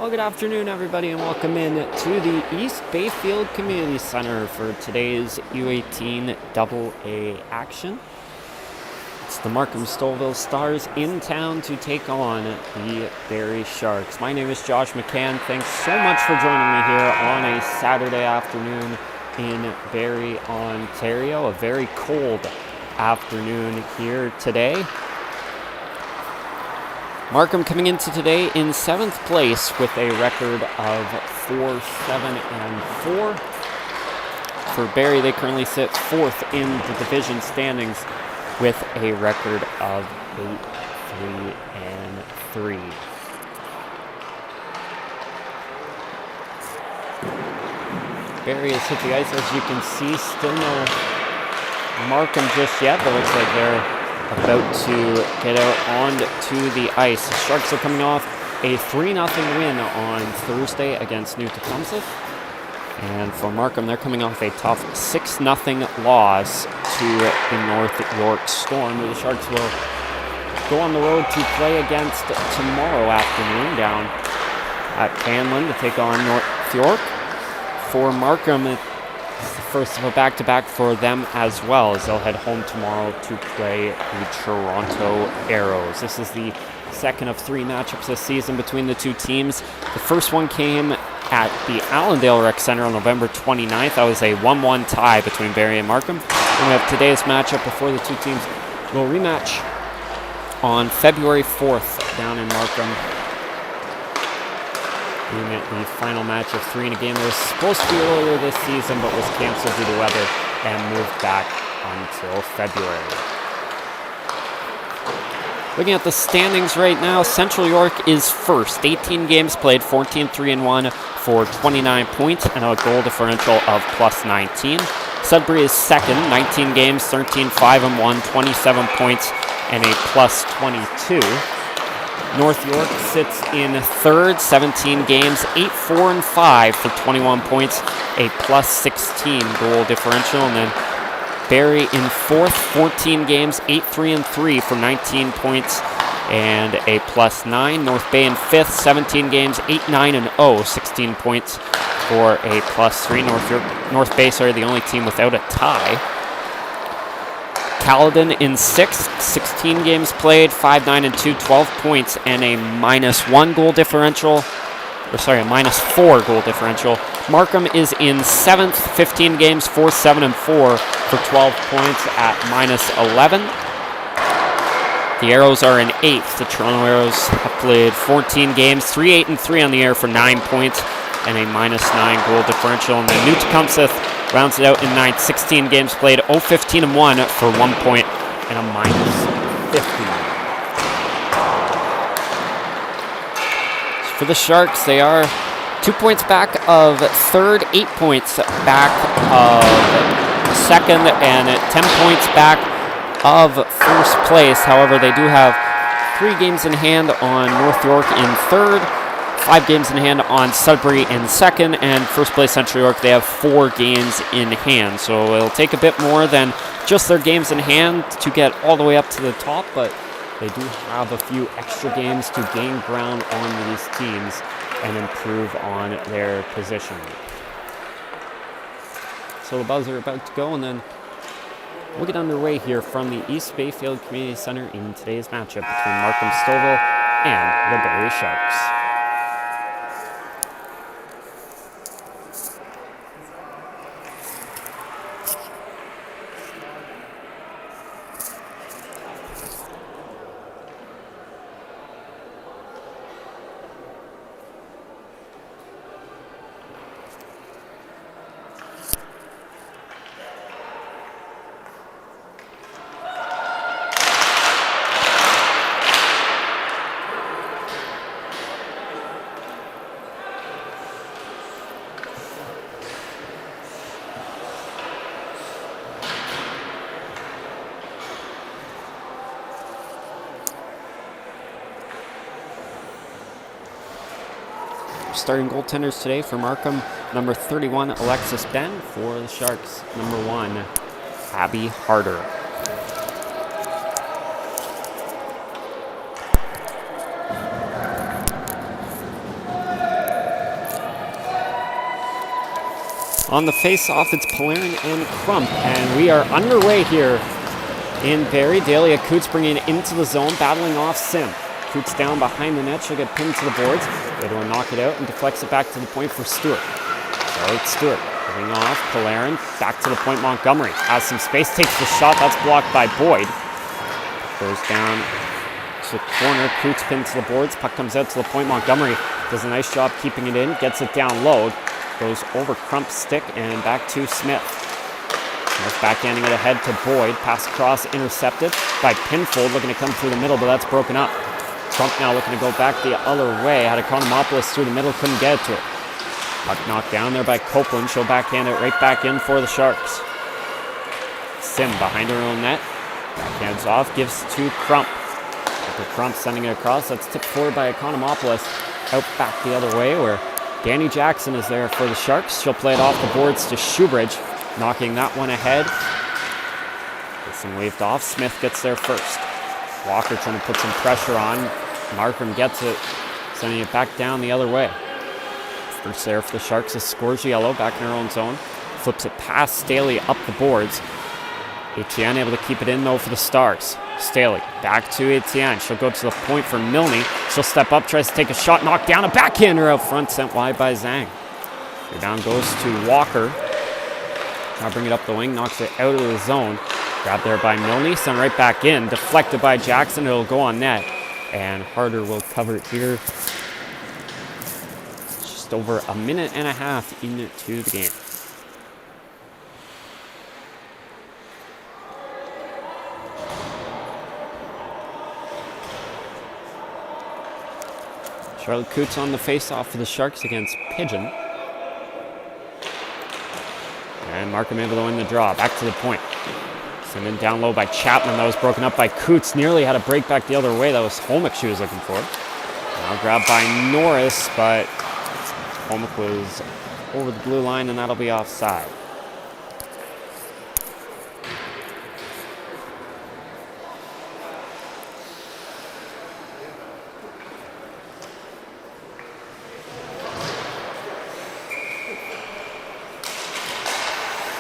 Well, good afternoon, everybody, and welcome in to the East Bayfield Community Center for today's U18 AA action. It's the Markham-Stouffville Stars in town to take on the Barrie Sharks. My name is Josh McCann. Thanks so much for joining me here on a Saturday afternoon in Barrie, Ontario. A very cold afternoon here today. Markham coming into today in 7th place with a record of 4-7-4. For Barrie, they currently sit 4th in the division standings with a record of 8-3-3. Barrie has hit the ice, as you can see. Still no Markham just yet, but looks like they're about to get out onto the ice. The Sharks are coming off a 3-0 win on Thursday against New Tecumseh. And for Markham, they're coming off a tough 6-0 loss to the North York Storm, who the Sharks will go on the road to play against tomorrow afternoon down at Canlan to take on North York. For Markham, it's the first of a back-to-back for them as well, as they'll head home tomorrow to play the Toronto Arrows. This is the second of 3 matchups this season between the two teams. The first one came at the Allendale Rec Center on November 29th. That was a 1-1 tie between Barrie and Markham. And we have today's matchup before the two teams will rematch on February 4th down in Markham. The final match of 3 in a game that was supposed to be earlier this season but was canceled due to weather and moved back until February. Looking at the standings right now, Central York is first. 18 games played, 14-3-1 for 29 points and a goal differential of +19. Sudbury is second, 19 games, 13-5-1, 27 points and a +22. North York sits in third, 17 games, 8-4-5 for 21 points, a +16 goal differential. And then Barrie in fourth, 14 games, 8-3-3 for 19 points and a +9. North Bay in fifth, 17 games, 8-9-0, 16 points for a +3. North Bay, the only team without a tie. Caledon in sixth, 16 games played, 5-9-2, 12 points, and a -1 goal differential. A -4 goal differential. Markham is in seventh, 15 games, 4-7-4 for 12 points at -11. The Arrows are in eighth. The Toronto Arrows have played 14 games, 3-8-3 on the year for 9 points and a -9 goal differential. And then New Tecumseh rounds it out in ninth, 16 games played, 0-15-1 for 1 point and a -50. For the Sharks, they are 2 points back of third, 8 points back of second, and 10 points back of first place. However, they do have 3 games in hand on North York in third, 5 games in hand on Sudbury in second, and first place Central York, they have 4 games in hand. So it'll take a bit more than just their games in hand to get all the way up to the top, but they do have a few extra games to gain ground on these teams and improve on their position. So the Buzz are about to go, and then we'll get underway here from the East Bayfield Community Center in today's matchup between Markham-Stouffville and the Barrie Sharks. Starting goaltenders today for Markham, number 31, Alexis Ben. For the Sharks, number 1, Abby Harder. On the face-off, it's Polarin and Crump, and we are underway here in Barrie. Dahlia Coots bringing it into the zone, battling off Sim. Coots down behind the net, she'll get pinned to the boards. They will knock it out and deflects it back to the point for Stewart. Charlotte Stewart giving off, Polarin, back to the point, Montgomery. Has some space, takes the shot, that's blocked by Boyd. Goes down to the corner, Coots pinned to the boards, puck comes out to the point, Montgomery does a nice job keeping it in, gets it down low. Goes over Crump's stick and back to Smith. Smith backhanding it ahead to Boyd. Pass across, intercepted by Pinfold, looking to come through the middle, but that's broken up. Crump now looking to go back the other way. Had Economopoulos through the middle, couldn't get it to it. Puck knocked down there by Copeland. She'll backhand it right back in for the Sharks. Sim behind her own net. Backhands off, gives to Crump. After Crump sending it across, that's tipped forward by Economopoulos. Out back the other way where Danny Jackson is there for the Sharks. She'll play it off the boards to Shoebridge, knocking that one ahead. Gets him waved off. Smith gets there first. Walker trying to put some pressure on. Markham gets it, sending it back down the other way. First there for the Sharks is Scorgiello, back in her own zone. Flips it past Staley up the boards. Etienne able to keep it in though for the Stars. Staley back to Etienne. She'll go to the point for Milne. She'll step up, tries to take a shot, knocked down, a backhander out front, sent wide by Zhang. Rebound goes to Walker. Now bring it up the wing, knocks it out of the zone. Grabbed there by Milne, sent right back in, deflected by Jackson. It'll go on net, and Harder will cover it here. Just over a minute and a half into the game. Charlotte Coots on the face-off for the Sharks against Pigeon. And Markham able to win the draw. Back to the point. Sent in down low by Chapman. That was broken up by Coots. Nearly had a break back the other way. That was Holmick she was looking for. Now grabbed by Norris, but Holmick was over the blue line, and that'll be offside.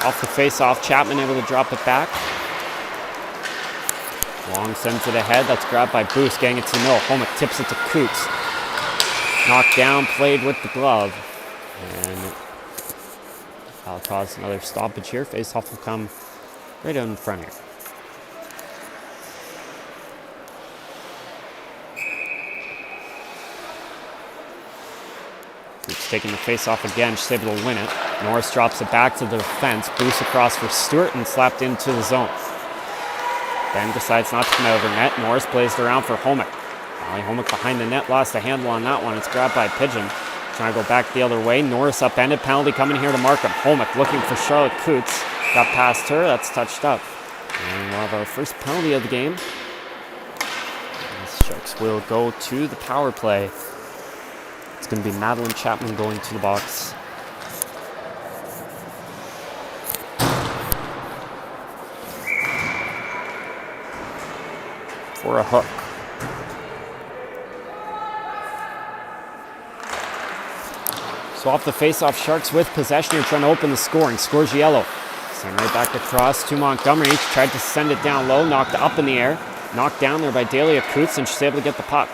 Off the face-off, Chapman able to drop it back. Long send to the head, that's grabbed by Boost, getting it to the middle. Holmick tips it to Coots. Knocked down, played with the glove. And that'll cause another stoppage here. Face-off will come right out in front here. Coots taking the face-off again, she's able to win it. Norris drops it back to the defense, boosts across for Stewart and slapped into the zone. Ben decides not to come out of her net. Norris plays it around for Holmick. Ali Holmick behind the net, lost a handle on that one. It's grabbed by Pigeon. Trying to go back the other way. Norris upended, penalty coming here to Markham. Holmick looking for Charlotte Coots. Got past her, that's touched up. And we'll have our first penalty of the game. The Sharks will go to the power play. It's going to be Madeline Chapman going to the box. For a hook. So off the face-off, Sharks with possession here, trying to open the scoring. Scorgiello sent right back across to Montgomery. Tried to send it down low, knocked up in the air. Knocked down there by Dahlia Coots, and she's able to get the puck.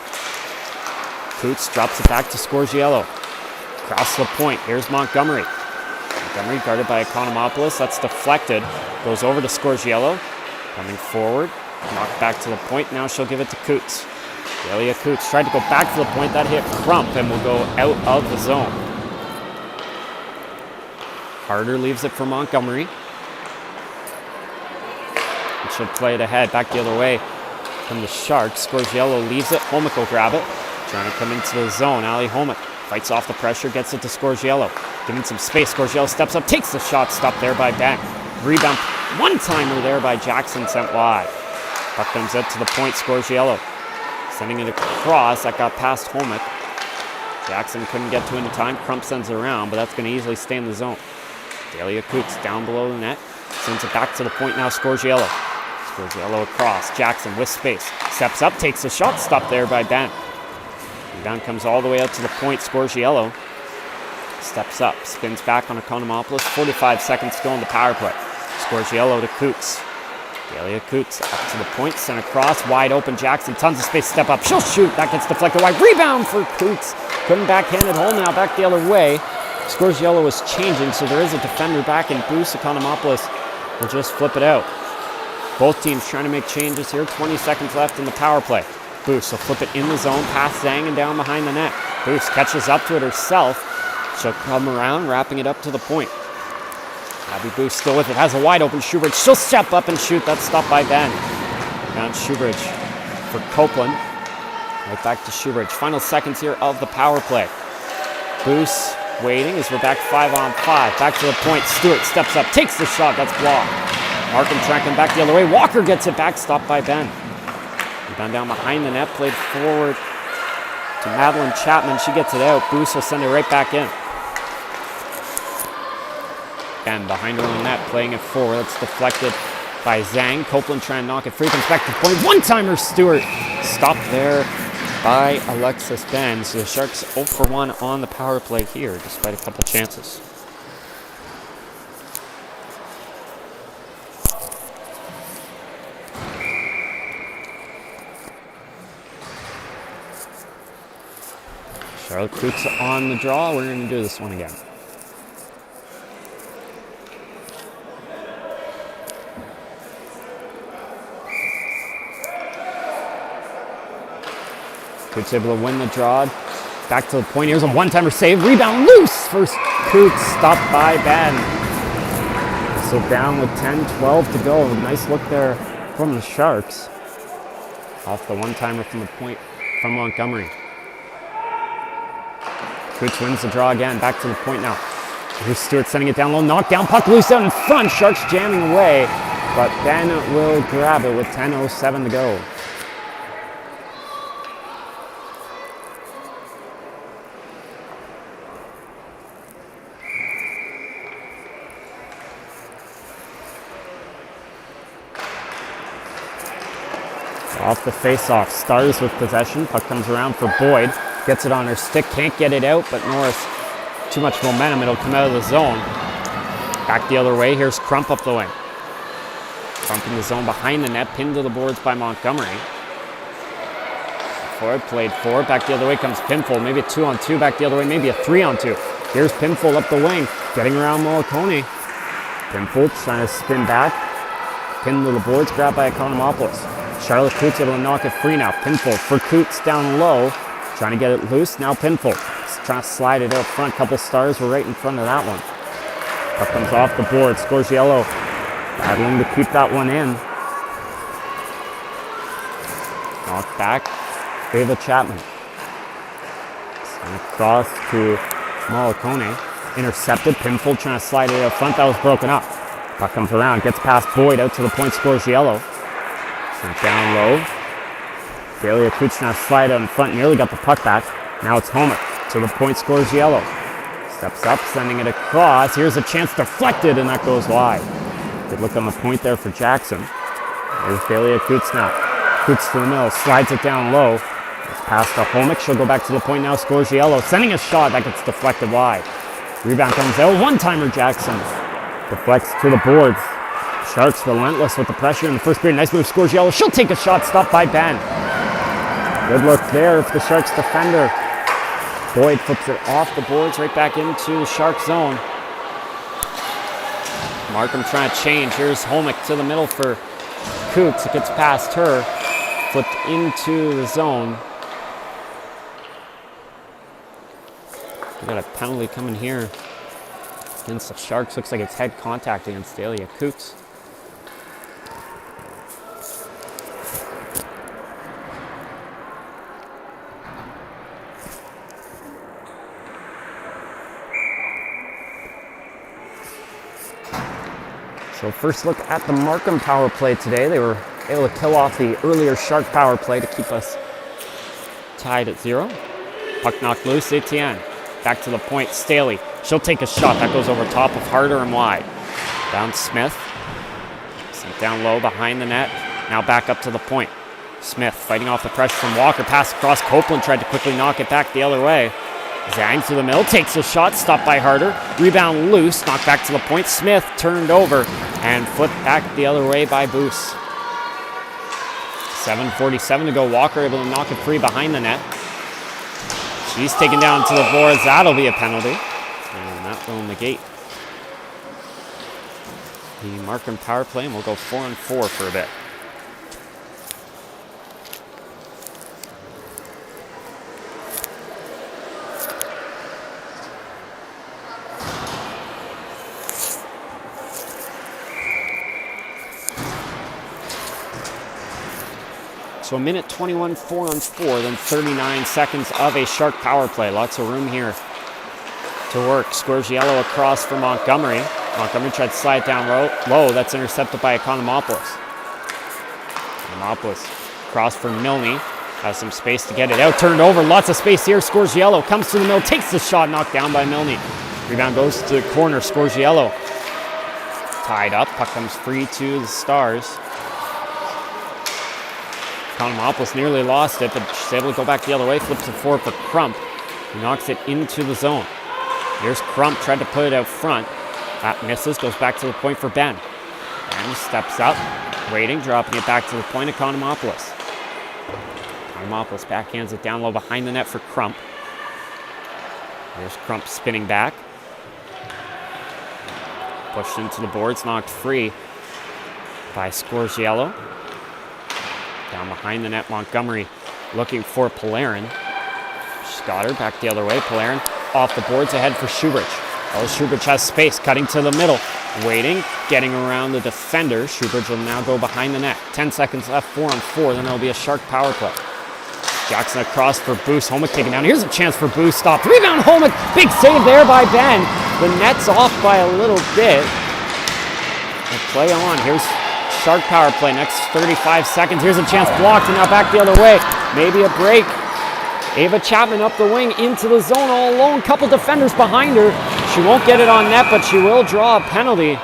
Coots drops it back to Scorgiello. Across the point, here's Montgomery. Montgomery guarded by Economopoulos, that's deflected. Goes over to Scorgiello. Coming forward. Knocked back to the point, now she'll give it to Coots. Dahlia Coots tried to go back to the point, that hit Crump and will go out of the zone. Harder leaves it for Montgomery. And she'll play it ahead, back the other way from the Sharks. Scorgiello leaves it, Holmick will grab it. Trying to come into the zone, Ali Holmick fights off the pressure, gets it to Scorgiello. Giving some space, Scorgiello steps up, takes the shot, stopped there by Ben. Rebound, one-timer there by Jackson, sent wide. Puck comes out to the point, Scorgiello. Sending it across, that got past Holmick. Jackson couldn't get to it in time, Crump sends it around, but that's going to easily stay in the zone. Dahlia Coots down below the net, sends it back to the point now, Scorgiello. Scorgiello across, Jackson with space. Steps up, takes a shot, stopped there by Ben. Rebound comes all the way out to the point, Scorgiello. Steps up, spins back on Economopoulos. 45 seconds to go on the power play. Scorgiello to Coots. Delia Coots up to the point, sent across, wide open Jackson, tons of space, step up, she'll shoot, that gets deflected wide, rebound for Coots. Couldn't backhand it home, now back the other way. Scorgiello was changing, so there is a defender back in boost. Economopoulos will just flip it out. Both teams trying to make changes here. 20 seconds left in the power play. Boost will flip it in the zone, past Zhang and down behind the net. Boost catches up to it herself. She'll come around, wrapping it up to the point. Abby Boost still with it, has a wide open Shoebridge. She'll step up and shoot. That's stopped by Ben. Down Shoebridge for Copeland. Right back to Shoebridge. Final seconds here of the power play. Boost waiting as we're back 5-on-5. Back to the point. Stewart steps up, takes the shot. That's blocked. Markham tracking back the other way. Walker gets it back, stopped by Ben. Ben down behind the net, played forward to Madeline Chapman. She gets it out. Boost will send it right back in. Ben behind her on the net, playing it forward. It's deflected by Zhang. Copeland trying to knock it free. Comes back to the point. One-timer Stewart. Stopped there by Alexis Ben. So the Sharks 0 for 1 on the power play here, despite a couple chances. Charlotte Coots on the draw. We're going to do this one again. Coots able to win the draw. Back to the point. Here's a one-timer save. Rebound loose. First Coots stopped by Ben. So down with 10-12 to go. Nice look there from the Sharks. Off the one-timer from the point from Montgomery. Coots wins the draw again. Back to the point now. Here's Stewart sending it down low. Knockdown. Puck loose out in front. Sharks jamming away. But Ben will grab it with 10:07 to go. Off the face-off. Stars with possession. Puck comes around for Boyd. Gets it on her stick, can't get it out, but Norris, too much momentum, it'll come out of the zone. Back the other way, here's Crump up the wing. Crump in the zone behind the net, pinned to the boards by Montgomery. Forward, played forward, back the other way comes Pinfold, maybe a 2-on-2, back the other way, maybe a 3-on-2. Here's Pinfold up the wing, getting around Molicone. Pinfold trying to spin back, pinned to the boards, grabbed by Economopoulos. Charlotte Coots able to knock it free now. Pinfold for Coots down low. Trying to get it loose. Now Pinfold. Trying to slide it out front. Couple Stars were right in front of that one. Puck comes off the board. Scorgiello battling to keep that one in. Knocked back. Ava Chapman. Sent across to Molicone. Intercepted. Pinfold trying to slide it out front. That was broken up. Puck comes around. Gets past Boyd. Out to the point. Scorgiello. Sent down low. Delia Coots trying to slide out in front, nearly got the puck back. Now it's Homer to the point, Scorgiello. Steps up, sending it across. Here's a chance deflected, and that goes wide. Good look on the point there for Jackson. There's Delia Coots now. Coots to the middle, slides it down low. It's past to Homick. She'll go back to the point now, Scorgiello. Sending a shot, that gets deflected wide. Rebound comes out, one-timer Jackson. Deflects to the boards. Sharks relentless with the pressure in the first period. Nice move, Scorgiello. She'll take a shot, stopped by Ben. Good look there for the Sharks defender. Boyd flips it off the boards right back into the Shark zone. Markham trying to change. Here's Homick to the middle for Coots. It gets past her. Flipped into the zone. We got a penalty coming here against the Sharks. Looks like it's head contact against Delia Coots. So first look at the Markham power play today. They were able to kill off the earlier Shark power play to keep us tied at 0. Puck knocked loose, Etienne. Back to the point, Staley. She'll take a shot. That goes over top of Harder and wide. Down Smith. Sent down low behind the net. Now back up to the point. Smith fighting off the pressure from Walker. Pass across. Copeland tried to quickly knock it back the other way. Zhang to the middle, takes a shot, stopped by Harder. Rebound loose, knocked back to the point. Smith turned over and flipped back the other way by Boos. 7:47 to go. Walker able to knock it free behind the net. She's taken down to the boards. That'll be a penalty. And that will negate the Markham power play, and we'll go 4-on-4 for a bit. So a minute 21, 4-on-4, then 39 seconds of a Shark power play. Lots of room here to work. Scorgiello across for Montgomery. Montgomery tried to slide down low. That's intercepted by Economopoulos. Economopoulos across for Milne. Has some space to get it out. Turned over. Lots of space here. Scorgiello comes to the middle. Takes the shot. Knocked down by Milne. Rebound goes to the corner. Scorgiello tied up. Puck comes free to the Stars. Economopoulos nearly lost it, but she's able to go back the other way. Flips it forward for Crump. He knocks it into the zone. Here's Crump, tried to put it out front. That misses, goes back to the point for Ben. Ben steps up, waiting, dropping it back to the point. Economopoulos. Economopoulos backhands it down low behind the net for Crump. Here's Crump spinning back. Pushed into the boards, knocked free by Scorgiello. Down behind the net, Montgomery looking for Polarin. She's got her back the other way. Polarin off the boards ahead for Shubrich. Shubrich has space, cutting to the middle. Waiting, getting around the defender. Shubrich will now go behind the net. 10 seconds left, 4-on-4. Then there'll be a Shark power play. Jackson across for Boos. Homick taken down. Here's a chance for Boos. Stopped. Rebound, Homick. Big save there by Ben. The net's off by a little bit. And play on. Here's Shark power play, next 35 seconds. Here's a chance blocked, and now back the other way. Maybe a break. Ava Chapman up the wing into the zone all alone. Couple defenders behind her. She won't get it on net, but she will draw a penalty.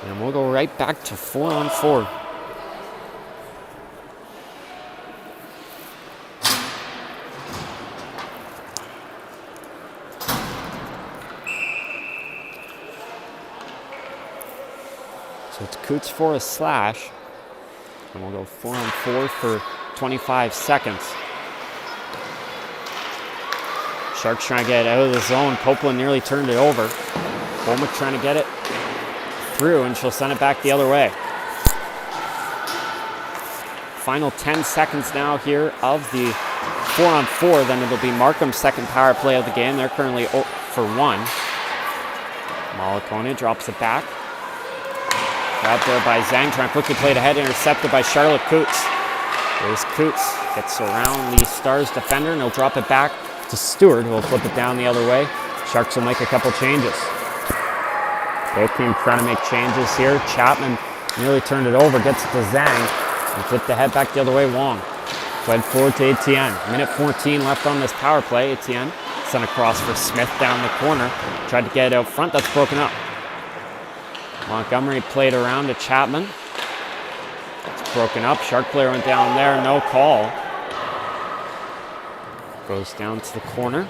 And we'll go right back to 4-on-4. So it's Coots for a slash. And we'll go 4-on-4 for 25 seconds. Sharks trying to get it out of the zone. Copeland nearly turned it over. Holmick trying to get it through, and she'll send it back the other way. Final 10 seconds now here of the 4-on-4. Then it'll be Markham's second power play of the game. They're currently 0 for 1. Malacone drops it back. Out there by Zhang, trying to quickly play it ahead, intercepted by Charlotte Coots. There's Coots, gets around the Stars defender, and he'll drop it back to Stewart, who will flip it down the other way. Sharks will make a couple changes. Both teams trying to make changes here. Chapman nearly turned it over, gets it to Zhang, and flipped the head back the other way. Wong played forward to Etienne. Minute 14 left on this power play. Etienne sent across for Smith down the corner. Tried to get it out front, that's broken up. Montgomery played around to Chapman. It's broken up. Shark player went down there. No call. Goes down to the corner.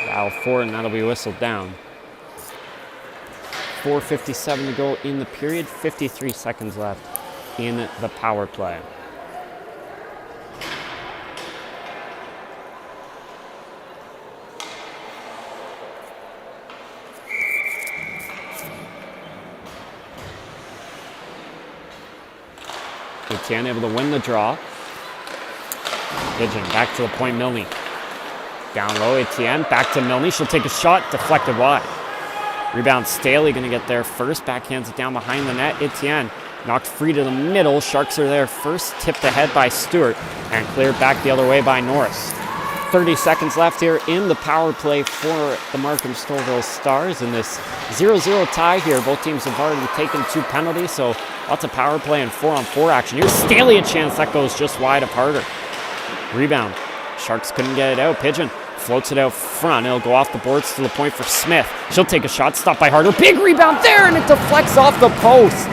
Foul forward, and that'll be whistled down. 4:57 to go in the period. 53 seconds left in the power play. Etienne able to win the draw. Pigeon back to the point, Milne. Down low, Etienne, back to Milne. She'll take a shot, deflected wide. Rebound, Staley gonna get there first. Backhands it down behind the net. Etienne knocked free to the middle. Sharks are there first. Tipped ahead by Stewart and cleared back the other way by Norris. 30 seconds left here in the power play for the Markham Stouffville Stars in this 0-0 tie here. Both teams have already taken 2 penalties, so lots of power play and 4-on-4 action. Here's Staley, a chance that goes just wide of Harder. Rebound. Sharks couldn't get it out. Pigeon floats it out front. It'll go off the boards to the point for Smith. She'll take a shot, stopped by Harder. Big rebound there, and it deflects off the post.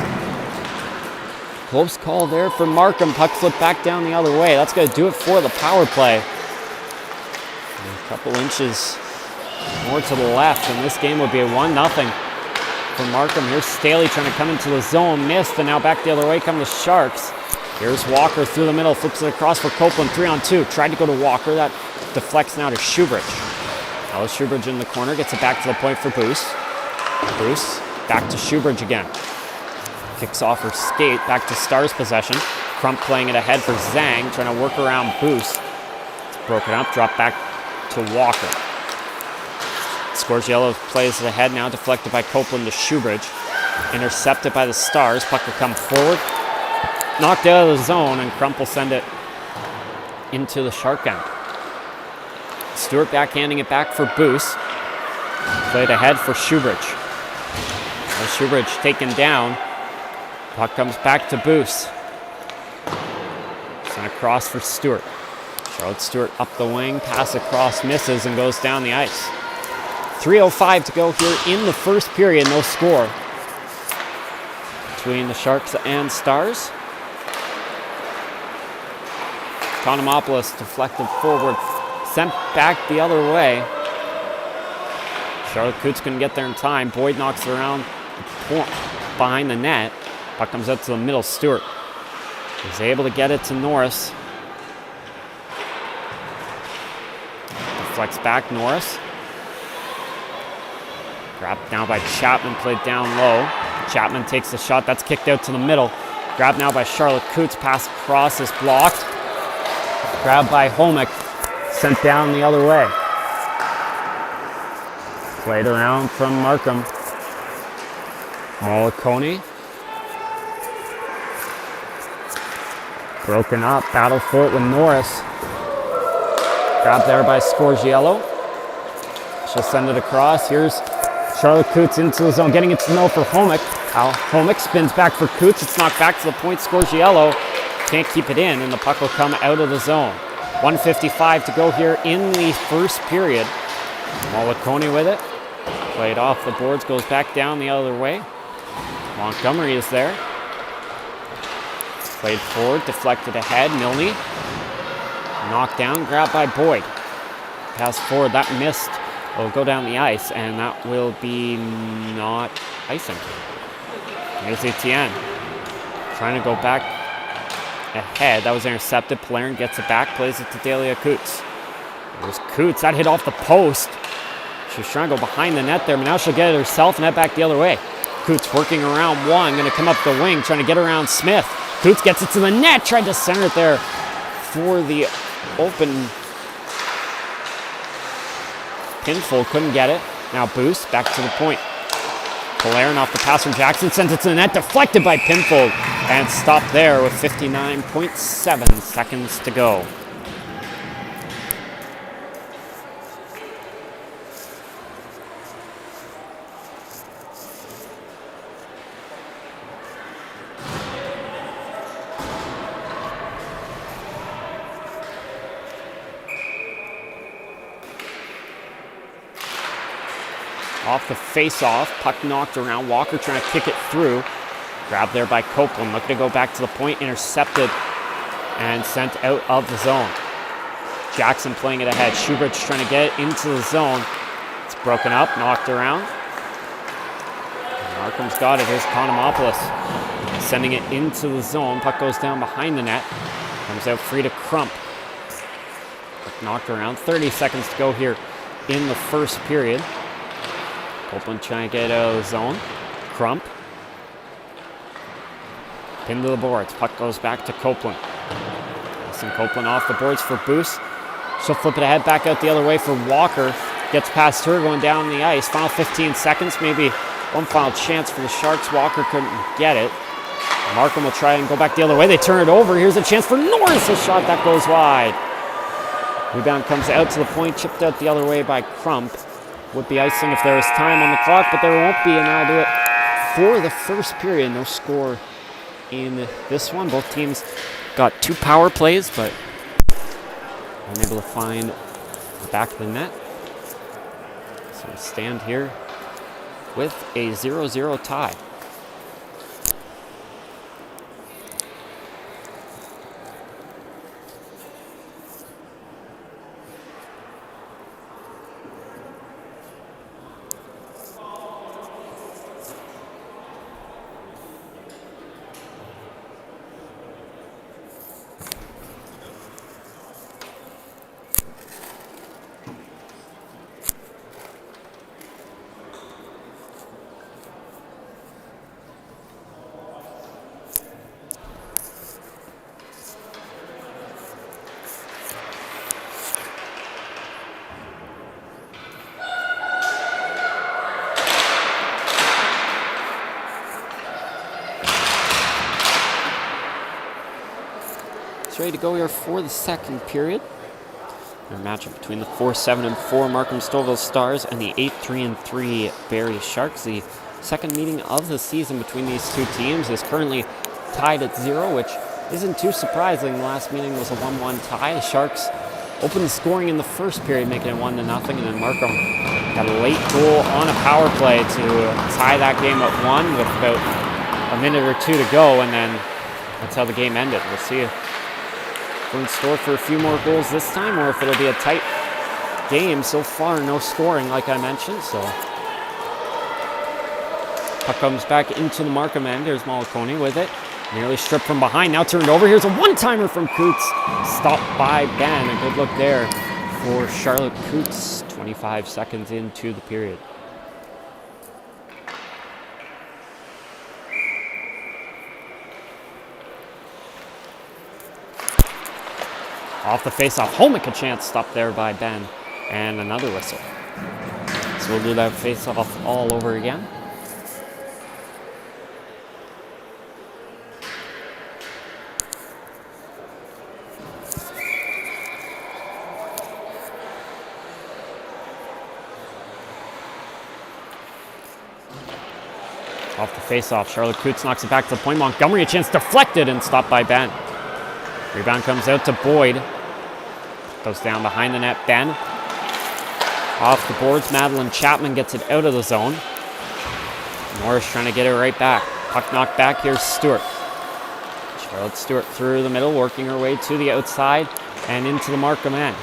Close call there for Markham. Puck flipped back down the other way. That's going to do it for the power play. And a couple inches more to the left, and this game will be a 1-0 for Markham. Here's Staley trying to come into the zone. Missed, and now back the other way come the Sharks. Here's Walker through the middle. Flips it across for Copeland. 3-on-2. Tried to go to Walker. That deflects now to Schubridge. Alice Schubridge in the corner. Gets it back to the point for Boos. Boos back to Schubridge again. Kicks off her skate. Back to Stars possession. Crump playing it ahead for Zhang. Trying to work around Boos. It's broken up. Drop back to Walker. Scores yellow. Plays it ahead now. Deflected by Copeland to Schubridge. Intercepted by the Stars. Puck will come forward. Knocked out of the zone, and Crump will send it into the Shark end. Stewart backhanding it back for Boos. Played ahead for Schubridge. Schubridge taken down. Puck comes back to Boos. Sent across for Stewart. Charlotte Stewart up the wing. Pass across, misses, and goes down the ice. 3:05 to go here in the first period. No score between the Sharks and Stars. Economopoulos deflected forward, sent back the other way. Charlotte Coots couldn't get there in time. Boyd knocks it around behind the net. Puck comes out to the middle. Stewart is able to get it to Norris. Deflects back, Norris. Grabbed now by Chapman, played down low. Chapman takes the shot, that's kicked out to the middle. Grabbed now by Charlotte Coots, pass across is blocked. Grabbed by Homick, sent down the other way. Played around from Markham. Mollicone. Broken up, battle for it with Norris. Grabbed there by Scorgiello. She'll send it across. Here's Charlotte Coots into the zone, getting it to the middle for Homick. Homick spins back for Coots. It's knocked back to the point. Scorgiello can't keep it in, and the puck will come out of the zone. 1:55 to go here in the first period. Mollicone with it. Played off the boards, goes back down the other way. Montgomery is there. Played forward, deflected ahead. Milne. Knocked down, grabbed by Boyd. Pass forward, that missed. Will go down the ice, and that will be not icing. Here's Etienne. Trying to go back ahead. That was intercepted. Polarin gets it back, plays it to Delia Coots. There's Coots. That hit off the post. She was trying to go behind the net there, but now she'll get it herself, net back the other way. Coots working around one, going to come up the wing, trying to get around Smith. Coots gets it to the net, tried to center it there for the open pinfall, couldn't get it. Now Boost, back to the point. Polarin off the pass from Jackson, sends it to the net, deflected by Pinfold, and stopped there with 59.7 seconds to go. Off the face-off, puck knocked around. Walker trying to kick it through. Grabbed there by Copeland, looking to go back to the point, intercepted and sent out of the zone. Jackson playing it ahead. Schubert trying to get it into the zone. It's broken up, knocked around. Markham's got it. Here's Economopoulos sending it into the zone. Puck goes down behind the net. Comes out free to Crump. Puck knocked around. 30 seconds to go here in the first period. Copeland trying to get out of the zone. Crump. Pinned to the boards. Puck goes back to Copeland. Listen, Copeland off the boards for Boost. She'll flip it ahead back out the other way for Walker. Gets past her going down the ice. Final 15 seconds. Maybe one final chance for the Sharks. Walker couldn't get it. Markham will try and go back the other way. They turn it over. Here's a chance for Norris. A shot that goes wide. Rebound comes out to the point. Chipped out the other way by Crump. Would be icing if there was time on the clock, but there won't be, and that'll do it for the first period. No score in this one. Both teams got 2 power plays, but unable to find the back of the net. So we stand here with a 0-0 tie. minutes ready to go here for the second period. A matchup between the 4-7-4 Markham Stouffville Stars and the 8-3-3 Barrie Sharks. The second meeting of the season between these two teams is currently tied at 0, which isn't too surprising. The last meeting was a 1-1 tie. The Sharks opened the scoring in the first period, making it 1-0, and then Markham got a late goal on a power play to tie that game at 1 with about a minute or two to go, and then that's how the game ended. We'll see if we're in store for a few more goals this time, or if it'll be a tight game. So far, no scoring, like I mentioned. So puck comes back into the Markham end. Here's Malacone with it. Nearly stripped from behind, now turned over. Here's a one-timer from Coots. Stopped by Ben. A good look there for Charlotte Coots. 25 seconds into the period. Off the face-off, Homick a chance stopped there by Ben, and another whistle. So we'll do that face-off all over again. Off the face-off, Charlotte Coots knocks it back to the point. Montgomery a chance deflected and stopped by Ben. Rebound comes out to Boyd. Goes down behind the net, Ben. Off the boards, Madeline Chapman gets it out of the zone. Morris trying to get it right back. Puck knocked back, here's Stewart. Charlotte Stewart through the middle, working her way to the outside and into the Markham end.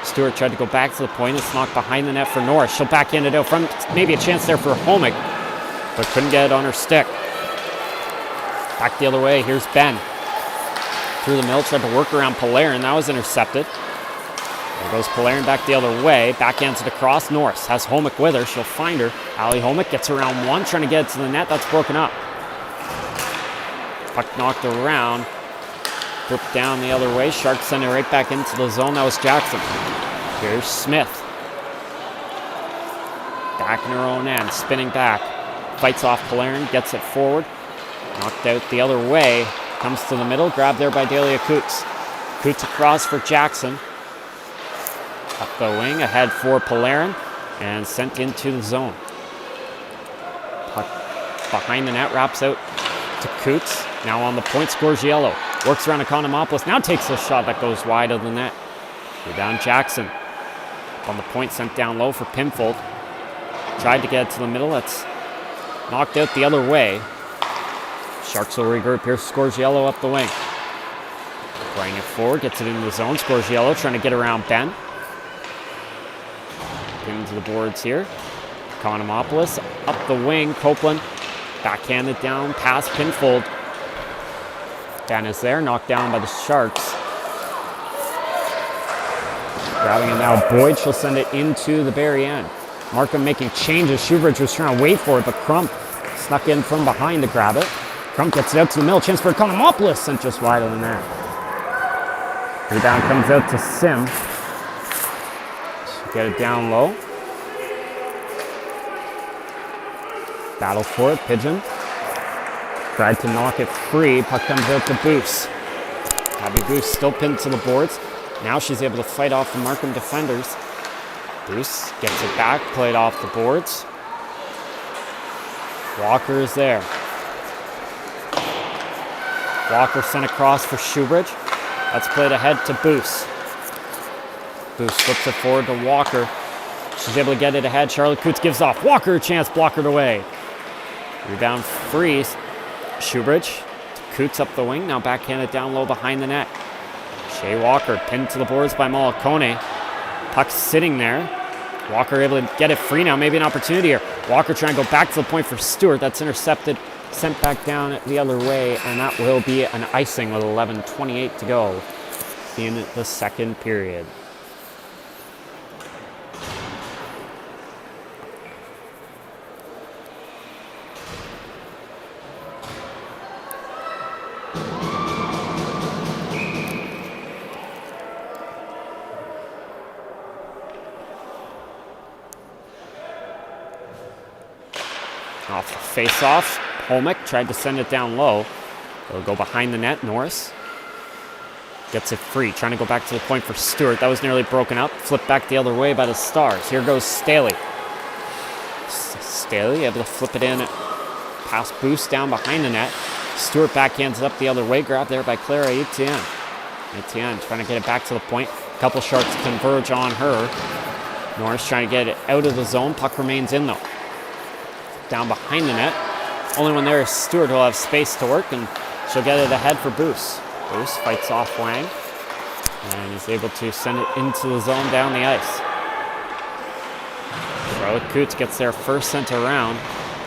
Stewart tried to go back to the point. It's knocked behind the net for Norris. She'll backhand it out front. Maybe a chance there for Homick, but couldn't get it on her stick. Back the other way, here's Ben. Through the middle, tried to work around Polarin. That was intercepted. There goes Polarin back the other way. Backhands it across. Norris has Homick with her. She'll find her. Allie Homick gets around one, trying to get it to the net. That's broken up. Puck knocked around. Flipped down the other way. Sharks send it right back into the zone. That was Jackson. Here's Smith. Back in her own end. Spinning back. Fights off Polarin. Gets it forward. Knocked out the other way. Comes to the middle. Grabbed there by Dahlia Coots. Coots across for Jackson. Up the wing. Ahead for Polarin. And sent into the zone. Puck behind the net. Wraps out to Coots. Now on the point. Scores yellow. Works around Economopoulos. Now takes a shot that goes wide of the net. Rebound Jackson. On the point. Sent down low for Pinfold. Tried to get it to the middle. That's knocked out the other way. Sharks will regroup here. Scores yellow up the wing. Playing it forward. Gets it into the zone. Scores yellow. Trying to get around Ben. Into the boards here. Economopoulos up the wing. Copeland backhanded down past Pinfold. Ben is there. Knocked down by the Sharks. Grabbing it now. Boyd. She'll send it into the Barrie end. Markham making changes. Shoebridge was trying to wait for it, but Crump snuck in from behind to grab it. Crump gets it out to the middle. Chance for Economopoulos. Sent just wide of the net. Rebound comes out to Sim. Get it down low. Battle for it. Pigeon. Tried to knock it free. Puck comes out to Boos. Abby Boos still pinned to the boards. Now she's able to fight off the Markham defenders. Boos gets it back. Played off the boards. Walker is there. Walker sent across for Shoebridge. That's played ahead to Boos. Boos flips it forward to Walker. She's able to get it ahead. Charlotte Coots gives off. Walker a chance, blockered away. Rebound freeze. Shoebridge. Coots up the wing. Now backhanded down low behind the net. Shea Walker pinned to the boards by Malacone. Puck sitting there. Walker able to get it free now. Maybe an opportunity here. Walker trying to go back to the point for Stewart. That's intercepted. Sent back down the other way. And that will be an icing with 11:28 to go in the second period. Off the face-off, Homick tried to send it down low. It'll go behind the net, Norris. Gets it free, trying to go back to the point for Stewart. That was nearly broken up. Flipped back the other way by the Stars. Here goes Staley. Staley able to flip it in. Pass boost down behind the net. Stewart backhands it up the other way. Grabbed there by Clara Etienne. Etienne trying to get it back to the point. A couple Sharks converge on her. Norris trying to get it out of the zone. Puck remains in though. Down behind the net. Only one there is Stewart who will have space to work, and she'll get it ahead for Boos. Boos fights off Wang and is able to send it into the zone down the ice. Charlotte Coots gets there first, sent around.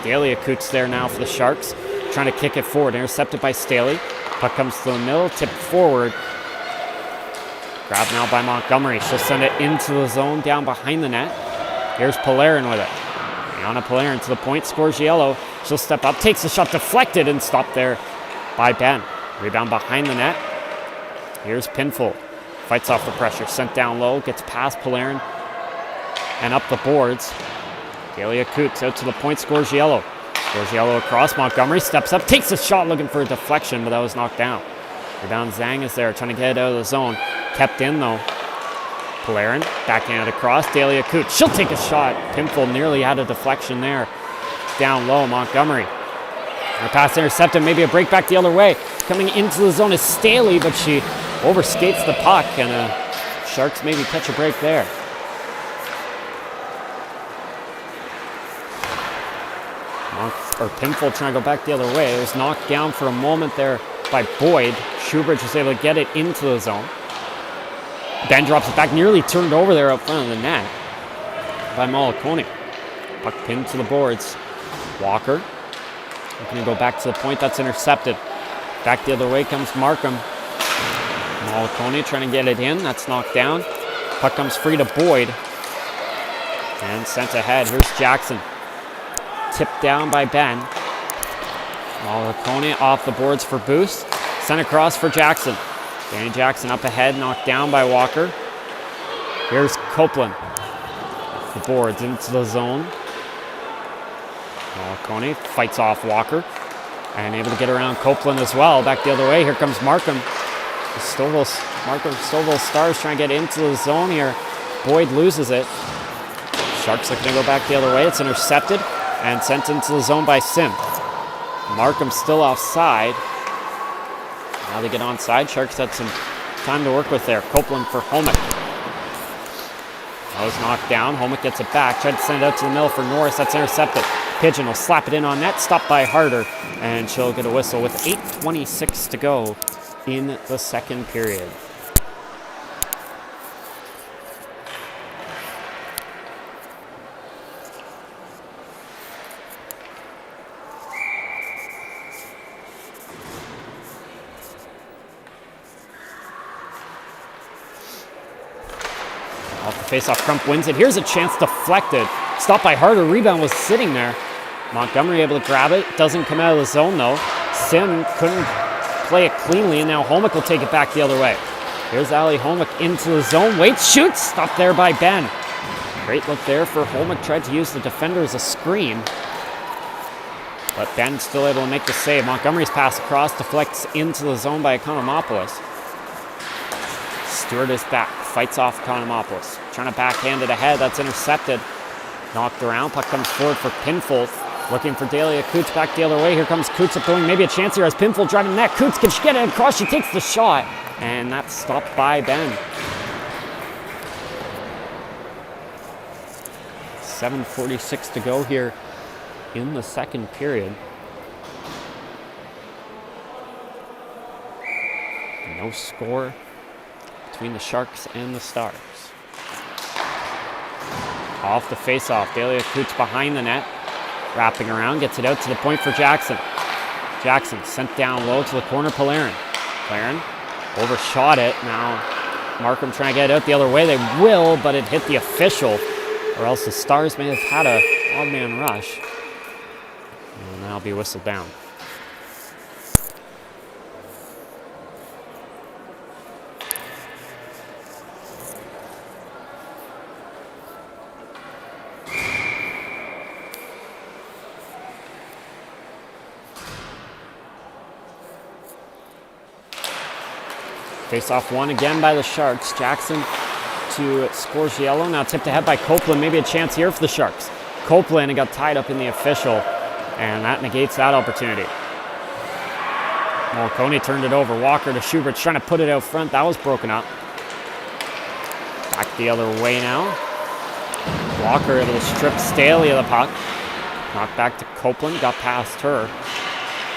Dahlia Coots there now for the Sharks, trying to kick it forward. Intercepted by Staley. Puck comes to the middle, tipped forward. Grabbed now by Montgomery. She'll send it into the zone down behind the net. Here's Polarin with it. Anna Polarin to the point, scores yellow. She'll step up, takes the shot, deflected, and stopped there by Ben. Rebound behind the net. Here's Pinfold. Fights off the pressure, sent down low, gets past Polarin and up the boards. Dahlia Coots out to the point, scores yellow. Scores yellow across. Montgomery steps up, takes a shot looking for a deflection, but that was knocked down. Rebound Zhang is there, trying to get it out of the zone. Kept in though. Polarin, backhanded across. Dahlia Coots, she'll take a shot. Pinfold nearly had a deflection there. Down low, Montgomery. Her pass intercepted, maybe a break back the other way. Coming into the zone is Staley, but she overskates the puck, and Sharks maybe catch a break there. Pinfold trying to go back the other way. It was knocked down for a moment there by Boyd. Schubert was able to get it into the zone. Ben drops it back, nearly turned over there up front of the net by Mollicone. Puck pinned to the boards. Walker looking to go back to the point. That's intercepted. Back the other way comes Markham. Mollicone trying to get it in. That's knocked down. Puck comes free to Boyd and sent ahead. Here's Jackson. Tipped down by Ben. Mollicone off the boards for Boost. Sent across for Jackson. Danny Jackson up ahead, knocked down by Walker. Here's Copeland. The boards into the zone. Mollicone fights off Walker and able to get around Copeland as well. Back the other way. Here comes Markham. Stouffville Stars trying to get into the zone here. Boyd loses it. Sharks looking to go back the other way. It's intercepted and sent into the zone by Sim. Markham still offside. Now they get onside. Sharks had some time to work with there. Copeland for Homick. That was knocked down. Homick gets it back. Tried to send it out to the middle for Norris. That's intercepted. Pigeon will slap it in on net. Stopped by Harder. And she'll get a whistle with 8:26 to go in the second period. Off the face-off, Crump wins it. Here's a chance, deflected. Stopped by Harder. Rebound was sitting there. Montgomery able to grab it. Doesn't come out of the zone, though. Sim couldn't play it cleanly, and now Homick will take it back the other way. Here's Ali Homick into the zone. Waits, shoots. Stopped there by Ben. Great look there for Homick. Tried to use the defender as a screen. But Ben still able to make the save. Montgomery's pass across deflects into the zone by Economopoulos. Stewart is back. Fights off Economopoulos. Trying to backhand it ahead. That's intercepted. Knocked around. Puck comes forward for Pinfold. Looking for Dahlia Coots back the other way. Here comes Coots up going. Maybe a chance here as Pinfold driving the net. Coots, can she get it across? She takes the shot. And that's stopped by Ben. 7:46 to go here in the second period. No score between the Sharks and the Stars. Off the face-off. Dahlia Coots behind the net. Wrapping around, gets it out to the point for Jackson. Jackson sent down low to the corner, Polarin. Polarin overshot it. Now Markham trying to get it out the other way. They will, but it hit the official, or else the Stars may have had a odd man rush. And that'll be whistled down. Face off one again by the Sharks. Jackson to Scorgiello. Now tipped ahead by Copeland. Maybe a chance here for the Sharks. Copeland and got tied up in the official, and that negates that opportunity. Malconi turned it over. Walker to Schubert, trying to put it out front. That was broken up. Back the other way now. Walker able to strip Staley of the puck. Knocked back to Copeland, got past her.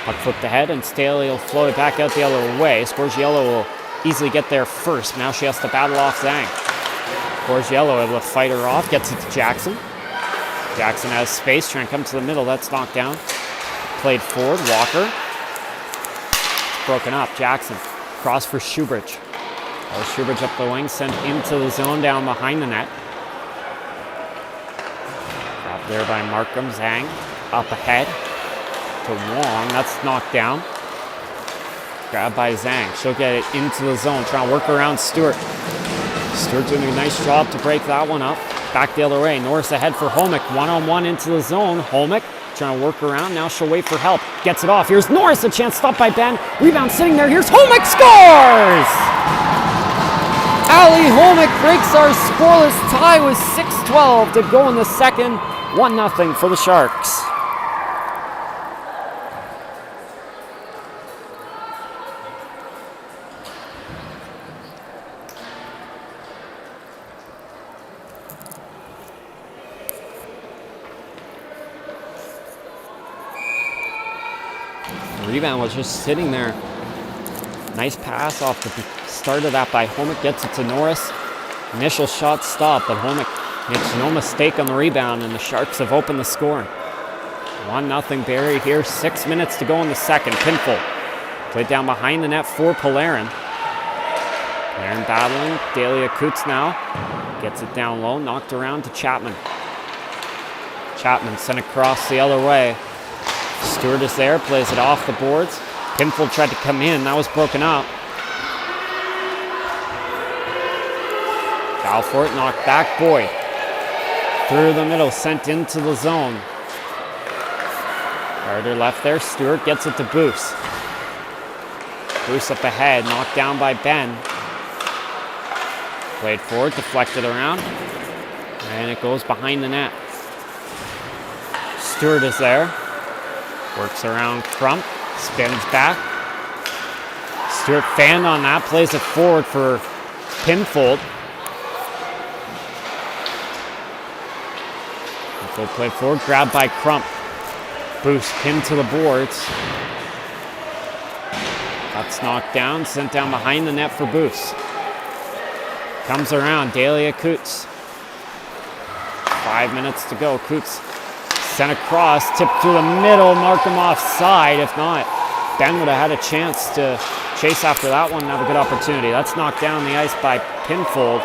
Puck flipped ahead, and Staley will float it back out the other way. Scorgiello will easily get there first. Now she has to battle off Zhang. Scorgiello able to fight her off, gets it to Jackson. Jackson has space, trying to come to the middle. That's knocked down. Played forward, Walker. It's broken up. Jackson, cross for Schubert. Schubert up the wing, sent into the zone down behind the net. Dropped there by Markham. Zhang up ahead to Wong. That's knocked down. Grabbed by Zhang. She'll get it into the zone, trying to work around Stewart. Stewart doing a nice job to break that one up. Back the other way. Norris ahead for Holmick. One-on-one into the zone. Holmick trying to work around. Now she'll wait for help. Gets it off. Here's Norris. A chance stopped by Ben. Rebound sitting there. Here's Holmick. Scores! Ali Holmick breaks our scoreless tie with 6:12 to go in the second. 1-0 for the Sharks. The rebound was just sitting there. Nice pass off the start of that by Holmick. Gets it to Norris. Initial shot stopped, but Holmick makes no mistake on the rebound, and the Sharks have opened the score. 1-0 Barrie here. 6 minutes to go in the second. Pinful played down behind the net for Polarin. Polarin battling. Delia Coots now gets it down low. Knocked around to Chapman. Chapman sent across the other way. Stewart is there. Plays it off the boards. Pinful tried to come in. That was broken up. Foul for it. Knocked back. Boyd through the middle. Sent into the zone. Carter left there. Stewart gets it to Boos. Boos up ahead. Knocked down by Ben. Played forward. Deflected around. And it goes behind the net. Stewart is there. Works around Crump. Spins back. Stewart fanned on that. Plays it forward for Pinfold. Pinfold played forward. Grabbed by Crump. Boost pinned to the boards. That's knocked down. Sent down behind the net for Boost. Comes around. Delia Coots. 5 minutes to go. Coots sent across, tipped through the middle, Markham offside. If not, Ben would have had a chance to chase after that one and have a good opportunity. That's knocked down the ice by Pinfold.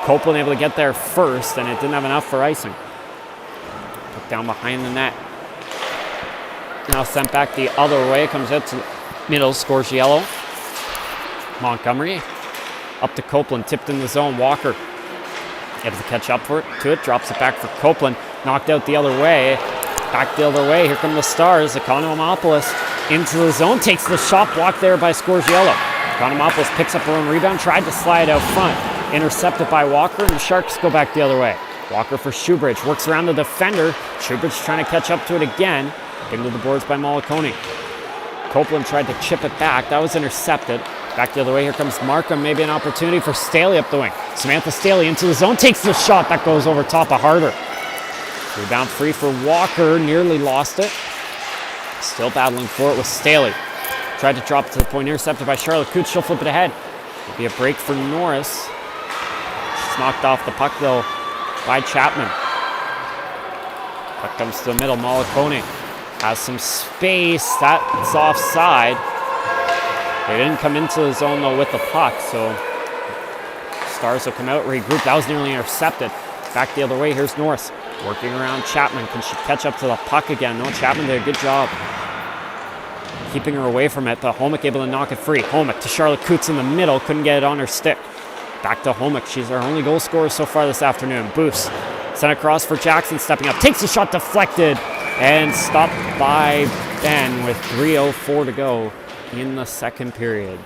Copeland able to get there first, and it didn't have enough for icing. Put down behind the net. Now sent back the other way. Comes out to middle, Scorgiello. Montgomery up to Copeland, tipped in the zone. Walker able to catch up to it, drops it back for Copeland. Knocked out the other way. Back the other way. Here come the Stars. Economopoulos into the zone. Takes the shot blocked there by Scorgiello. Economopoulos picks up her own rebound. Tried to slide out front. Intercepted by Walker, and the Sharks go back the other way. Walker for Shoebridge. Works around the defender. Shoebridge trying to catch up to it again. Into the boards by Malaconi. Copeland tried to chip it back. That was intercepted. Back the other way. Here comes Markham. Maybe an opportunity for Staley up the wing. Samantha Staley into the zone. Takes the shot. That goes over top of Harder. Rebound free for Walker. Nearly lost it. Still battling for it with Staley. Tried to drop it to the point. Intercepted by Charlotte Coots. She'll flip it ahead. It'll be a break for Norris. She's knocked off the puck, though, by Chapman. Puck comes to the middle. Malaconi has some space. That's offside. They didn't come into the zone, though, with the puck, so Stars will come out, regroup. That was nearly intercepted. Back the other way. Here's Norris. Working around Chapman. Can she catch up to the puck again? No, Chapman did a good job keeping her away from it, but Holmick able to knock it free. Holmick to Charlotte Coots in the middle. Couldn't get it on her stick. Back to Holmick. She's our only goal scorer so far this afternoon. Boost. Sent across for Jackson. Stepping up. Takes the shot. Deflected. And stopped by Ben with 3:04 to go in the second period.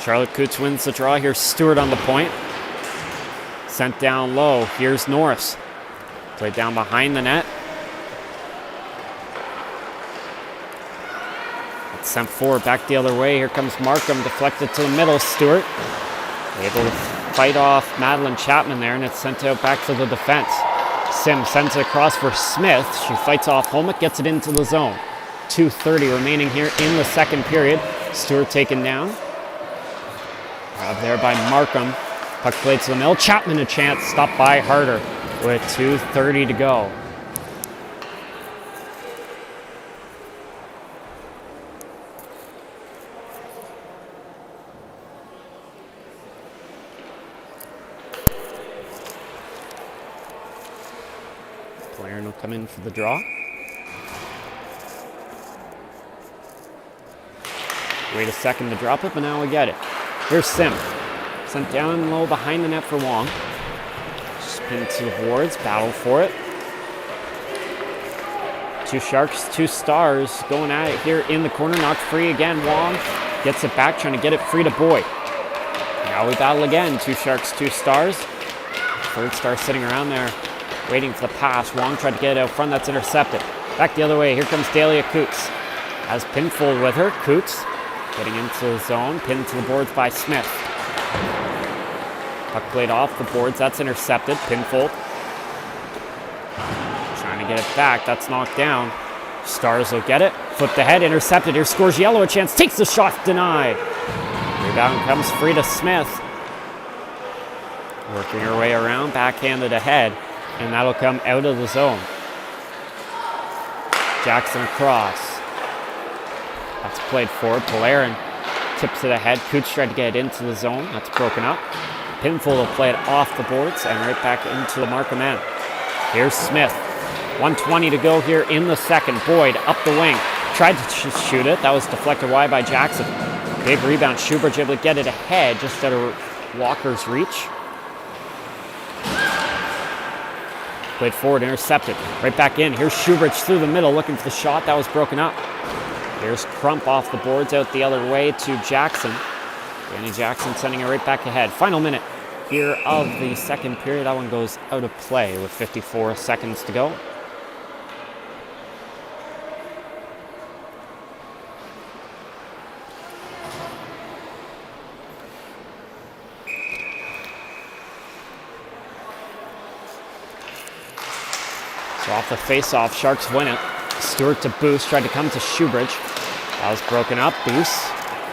Charlotte Coots wins the draw. Here's Stewart on the point. Sent down low. Here's Norris. Played down behind the net. It's sent forward, back the other way. Here comes Markham, deflected to the middle. Stewart able to fight off Madeline Chapman there, and it's sent out back to the defense. Sim sends it across for Smith. She fights off Holmick, gets it into the zone. 2:30 remaining here in the second period. Stewart taken down. Grabbed there by Markham. Puck played to the middle. Chapman a chance, stopped by Harder with 2:30 to go. Player will come in for the draw. Wait a second to drop it, but now we get it. Here's Sim. Sent down low behind the net for Wong. Spin to the boards, battle for it. Two Sharks, two Stars going at it here in the corner. Knocked free again. Wong gets it back, trying to get it free to Boyd. Now we battle again. Two Sharks, two Stars. Third Star sitting around there, waiting for the pass. Wong tried to get it out front. That's intercepted. Back the other way. Here comes Dahlia Coots. Has Pinfold with her. Coots getting into the zone. Pinned to the boards by Smith. Puck played off the boards. That's intercepted. Pinfold trying to get it back. That's knocked down. Stars will get it. Flipped ahead. Intercepted. Here scores Yellow a chance. Takes the shot. Denied. Rebound comes free to Smith. Working her way around. Backhanded ahead. And that'll come out of the zone. Jackson across. That's played forward. Polarin tips it ahead. Coots tried to get it into the zone. That's broken up. Pinfold will play it off the boards and right back into the Markham end. Here's Smith. 1:20 to go here in the second. Boyd up the wing. Tried to shoot it. That was deflected wide by Jackson. Big rebound. Schubert able to get it ahead just out of Walker's reach. Played forward, intercepted. Right back in. Here's Schubert through the middle looking for the shot. That was broken up. Here's Crump off the boards out the other way to Jackson. Danny Jackson sending it right back ahead. Final minute here of the second period. That one goes out of play with 54 seconds to go. So off the face-off, Sharks win it. Stewart to Boost, tried to come to Shoebridge. That was broken up. Boost,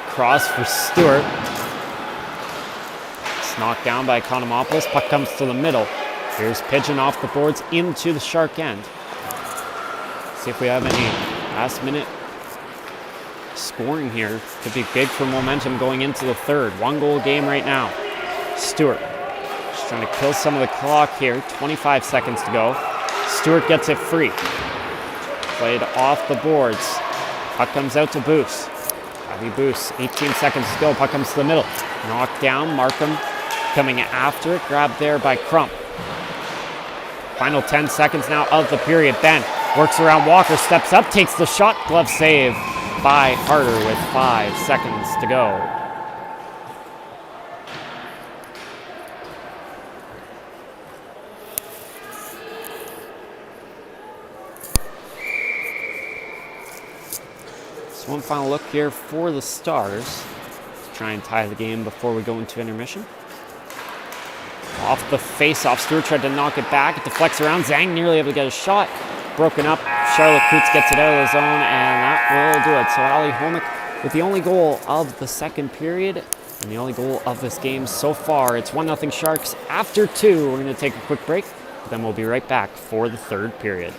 cross for Stewart. It's knocked down by Economopoulos. Puck comes to the middle. Here's Pigeon off the boards into the Shark end. See if we have any last minute scoring here. Could be big for momentum going into the third. 1 goal game right now. Stewart just trying to kill some of the clock here. 25 seconds to go. Stewart gets it free. Played off the boards. Puck comes out to Boost. Abby Boost, 18 seconds to go. Puck comes to the middle. Knocked down. Markham coming after it. Grabbed there by Crump. Final 10 seconds now of the period. Ben works around Walker, steps up, takes the shot. Glove save by Harder with 5 seconds to go. One final look here for the Stars to try and tie the game before we go into intermission. Off the face-off, Stewart tried to knock it back. It deflects around. Zhang nearly able to get a shot. Broken up. Charlotte Coots gets it out of the zone, and that will do it. So Ali Holmick with the only goal of the second period and the only goal of this game so far. It's 1-0 Sharks after 2. We're going to take a quick break, but then we'll be right back for the third period.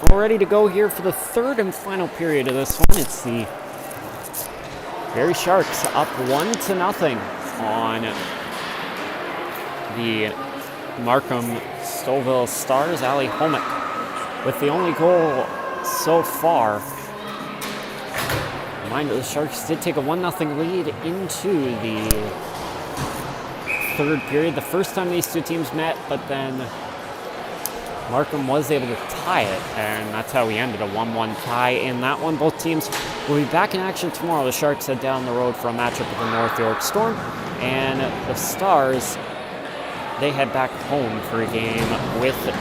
all ready to go here for the third and final period of this one. It's the Barrie Sharks up 1-0 on the Markham-Stouffville Stars. Ali Homick with the only goal so far. Reminder, the Sharks did take a 1-0 lead into the third period. The first time these two teams met, but then Markham was able to tie it, and that's how we ended a 1-1 tie in that one. Both teams will be back in action tomorrow. The Sharks head down the road for a matchup with the North York Storm, and the Stars, they head back home for a game with the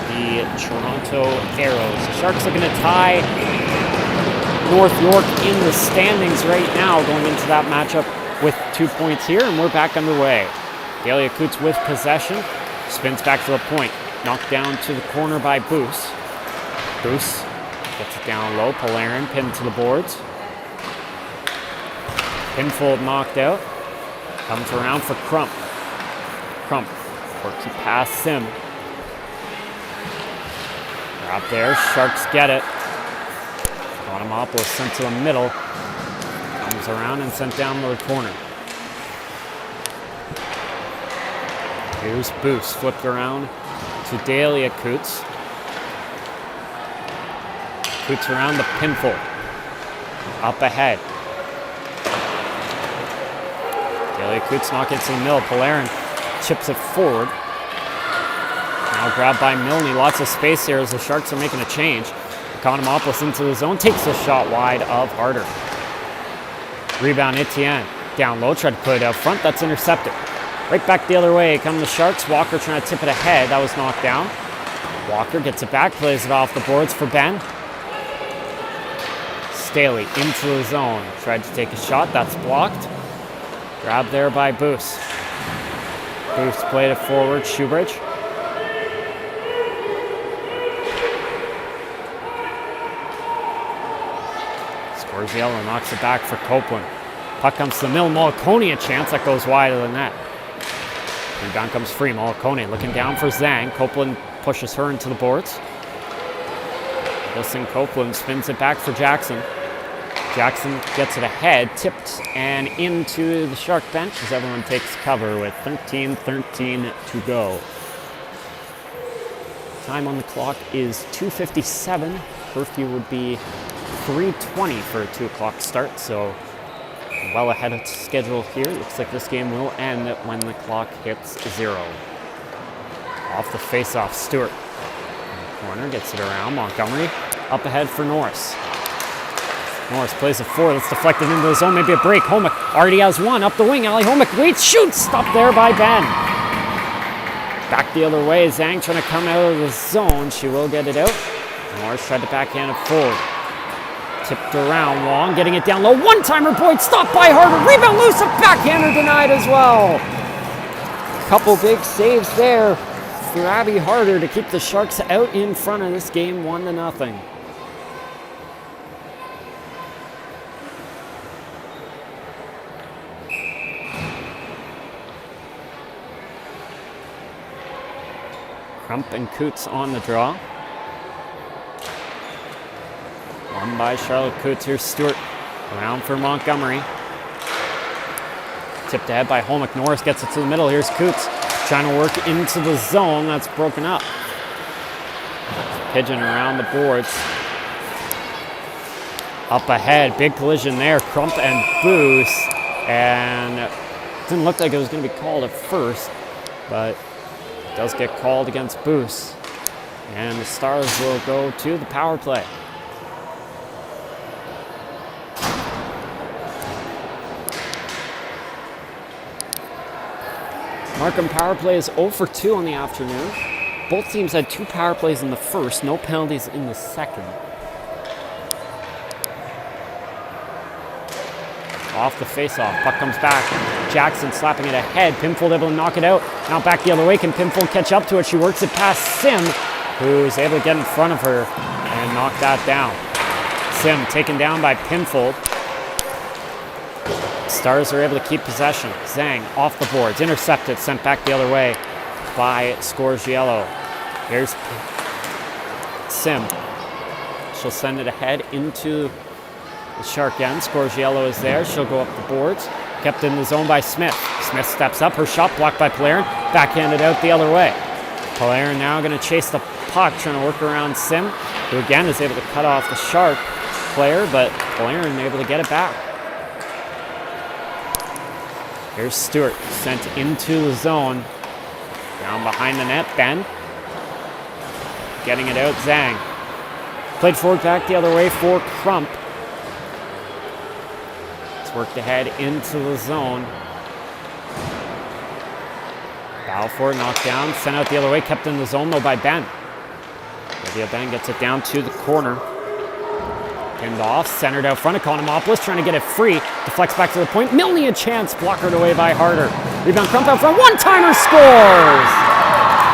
Toronto Arrows. The Sharks looking to tie North York in the standings right now, going into that matchup with 2 points here, and we're back underway. Delia Coots with possession, spins back to the point, knocked down to the corner by Boos. Boos gets it down low, Polarin pinned to the boards. Pinfold knocked out, comes around for Crump. Crump works it past Sim. Drop there, Sharks get it. Automopoulos sent to the middle, comes around and sent down to the corner. Here's Boos, flipped around to Delia Coots. Coots around the pinfold. Up ahead. Delia Coots knock it to the middle. Polarin chips it forward. Now grabbed by Milne. Lots of space here as the Sharks are making a change. Economopoulos into the zone. Takes a shot wide of Harder. Rebound Etienne. Down low. Tried to put it out front. That's intercepted. Right back the other way come the Sharks. Walker trying to tip it ahead. That was knocked down. Walker gets it back, plays it off the boards for Ben. Staley into the zone. Tried to take a shot. That's blocked. Grabbed there by Boos. Boos played it forward. Shoebridge. Scorziello knocks it back for Copeland. Puck comes to the middle. Mollicone a chance. That goes wide of the net. Rebound comes free. Mollicone looking down for Zhang. Copeland pushes her into the boards. Wilson Copeland spins it back for Jackson. Jackson gets it ahead, tipped and into the Shark bench as everyone takes cover with 13:13 to go. Time on the clock is 2:57. Curfew would be 3:20 for a 2 o'clock start, so well ahead of schedule here. Looks like this game will end when the clock hits 0. Off the face-off, Stewart. Corner gets it around. Montgomery up ahead for Norris. Norris plays it forward. It's deflected into the zone. Maybe a break. Homick already has one. Up the wing. Ali Homick waits, shoots. Stopped there by Ben. Back the other way. Zhang trying to come out of the zone. She will get it out. Norris tried to backhand it forward. Tipped around. Wong getting it down low. One-timer Boyd stopped by Harder. Rebound loose. A backhander denied as well. Couple big saves there for Abby Harder to keep the Sharks out in front of this game 1-0. Crump and Coots on the draw. One by Charlotte Coots. Here's Stewart. Around for Montgomery. Tipped ahead by Homick. Norris gets it to the middle. Here's Coots. Trying to work into the zone. That's broken up. Pigeon around the boards. Up ahead. Big collision there. Crump and Boos. And it didn't look like it was going to be called at first, but it does get called against Boos. And the Stars will go to the power play. Markham power play is 0 for 2 on the afternoon. Both teams had 2 power plays in the first, no penalties in the second. Off the face-off, puck comes back. Jackson slapping it ahead. Pinfold able to knock it out. Now back the other way. Can Pinfold catch up to it? She works it past Sim, who's able to get in front of her and knock that down. Sim taken down by Pinfold. Stars are able to keep possession. Zhang off the boards, intercepted, sent back the other way by Scorziello. Here's Sim. She'll send it ahead into the Shark end. Scores yellow is there. She'll go up the boards. Kept in the zone by Smith. Smith steps up. Her shot blocked by Polarin. Backhanded out the other way. Polarin now going to chase the puck, trying to work around Sim, who again is able to cut off the Shark player, but Polarin able to get it back. Here's Stewart, sent into the zone. Down behind the net, Ben. Getting it out, Zhang. Played forward back the other way for Crump. It's worked ahead into the zone. Balfour knocked down, sent out the other way, kept in the zone though by Ben. Olivia Ben gets it down to the corner. Pinned off, centered out front. Economopoulos trying to get it free. Deflects back to the point. Milne a chance, blockered away by Harder. Rebound Crump out front. One-timer scores!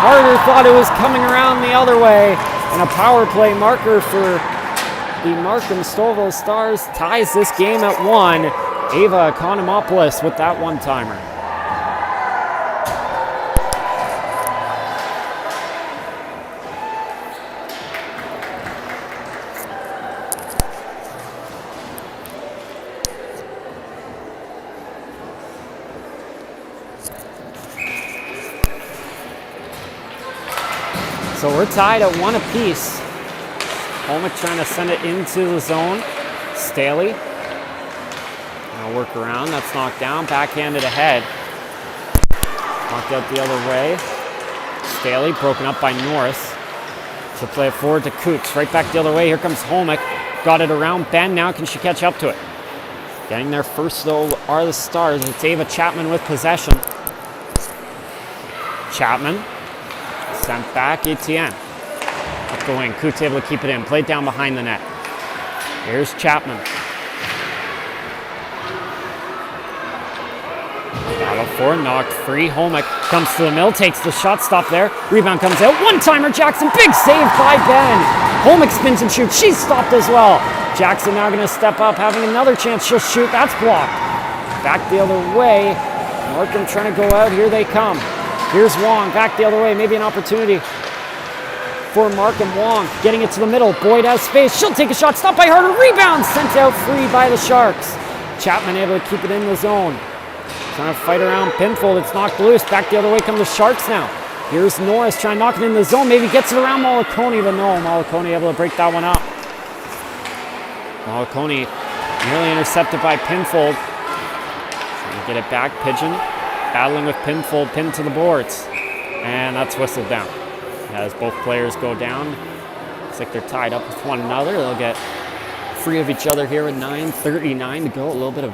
Harder thought it was coming around the other way. And a power play marker for the Markham Stouffville Stars ties this game at 1. Ava Economopoulos with that one-timer. So we're tied at 1 apiece. Holmick trying to send it into the zone. Staley. Now work around. That's knocked down. Backhanded ahead. Knocked out the other way. Staley broken up by Norris. She'll play it forward to Coots. Right back the other way. Here comes Holmick. Got it around Ben. Now can she catch up to it? Getting there first though are the Stars. It's Ava Chapman with possession. Chapman. Sent back, Etienne. Up the wing, Coots able to keep it in. Played down behind the net. Here's Chapman. Battle for, knocked free. Holmick comes to the mill, takes the shot, stop there. Rebound comes out, one-timer Jackson, big save by Ben. Holmick spins and shoots, she's stopped as well. Jackson now gonna step up, having another chance, she'll shoot, that's blocked. Back the other way, Markham trying to go out, here they come. Here's Wong, back the other way, maybe an opportunity for Markham. Wong getting it to the middle. Boyd has space, she'll take a shot, stopped by Harder, rebound, sent out free by the Sharks. Chapman able to keep it in the zone. Trying to fight around Pinfold, it's knocked loose. Back the other way come the Sharks now. Here's Norris trying to knock it in the zone, maybe gets it around Mollicone, but no, Mollicone able to break that one up. Mollicone nearly intercepted by Pinfold. Trying to get it back, Pigeon. Battling with Pinfold, pinned to the boards. And that's whistled down. As both players go down, looks like they're tied up with one another. They'll get free of each other here with 9:39 to go. A little bit of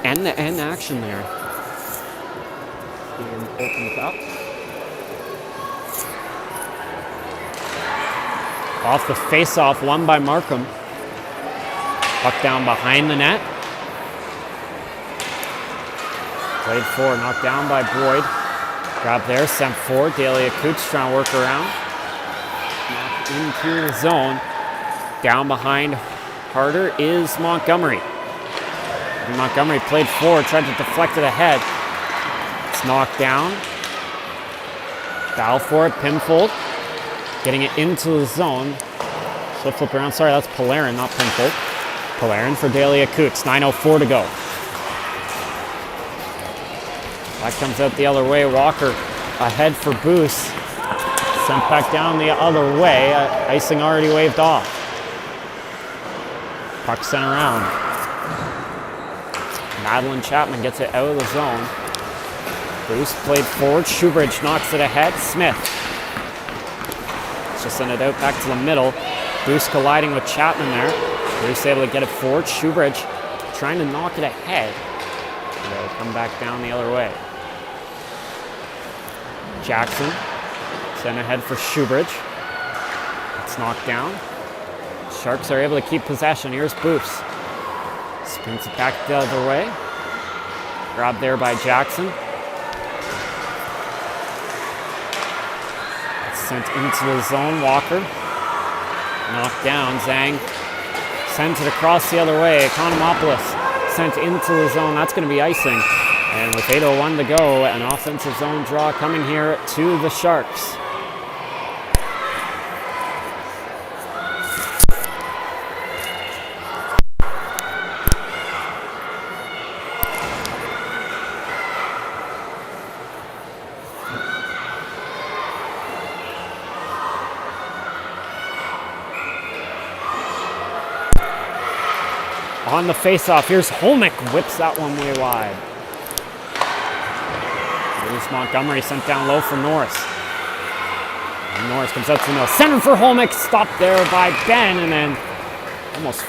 end-to-end action there. Game opens up. Off the face-off, won by Markham. Puck down behind the net. Played forward, knocked down by Boyd. Grab there, sent forward. Dahlia Coots trying to work around. Knocked into the zone. Down behind Harder is Montgomery. And Montgomery played forward, tried to deflect it ahead. It's knocked down. Balfour, Pinfold. Getting it into the zone. She'll flip around. Sorry, that's Polarin, not Pinfold. Polarin for Dahlia Coots. 9:04 to go. That comes out the other way. Walker ahead for Boos. Sent back down the other way. Icing already waved off. Puck sent around. Madeline Chapman gets it out of the zone. Boos played forward. Shoebridge knocks it ahead. Smith. She'll send it out back to the middle. Boos colliding with Chapman there. Boos able to get it forward. Shoebridge trying to knock it ahead. And they'll come back down the other way. Jackson sent ahead for Shoebridge. It's knocked down. Sharks are able to keep possession. Here's Boos. Spins it back the other way. Grabbed there by Jackson. It's sent into the zone. Walker. Knocked down. Zhang sends it across the other way. Economopoulos sent into the zone. That's going to be icing. And with 8:01 to go, an offensive zone draw coming here to the Sharks. On the face-off, here's Holmick, whips that one way wide. Here's Montgomery sent down low for Norris. And Norris comes out to the middle. Center for Holmick, stopped there by Ben, and then almost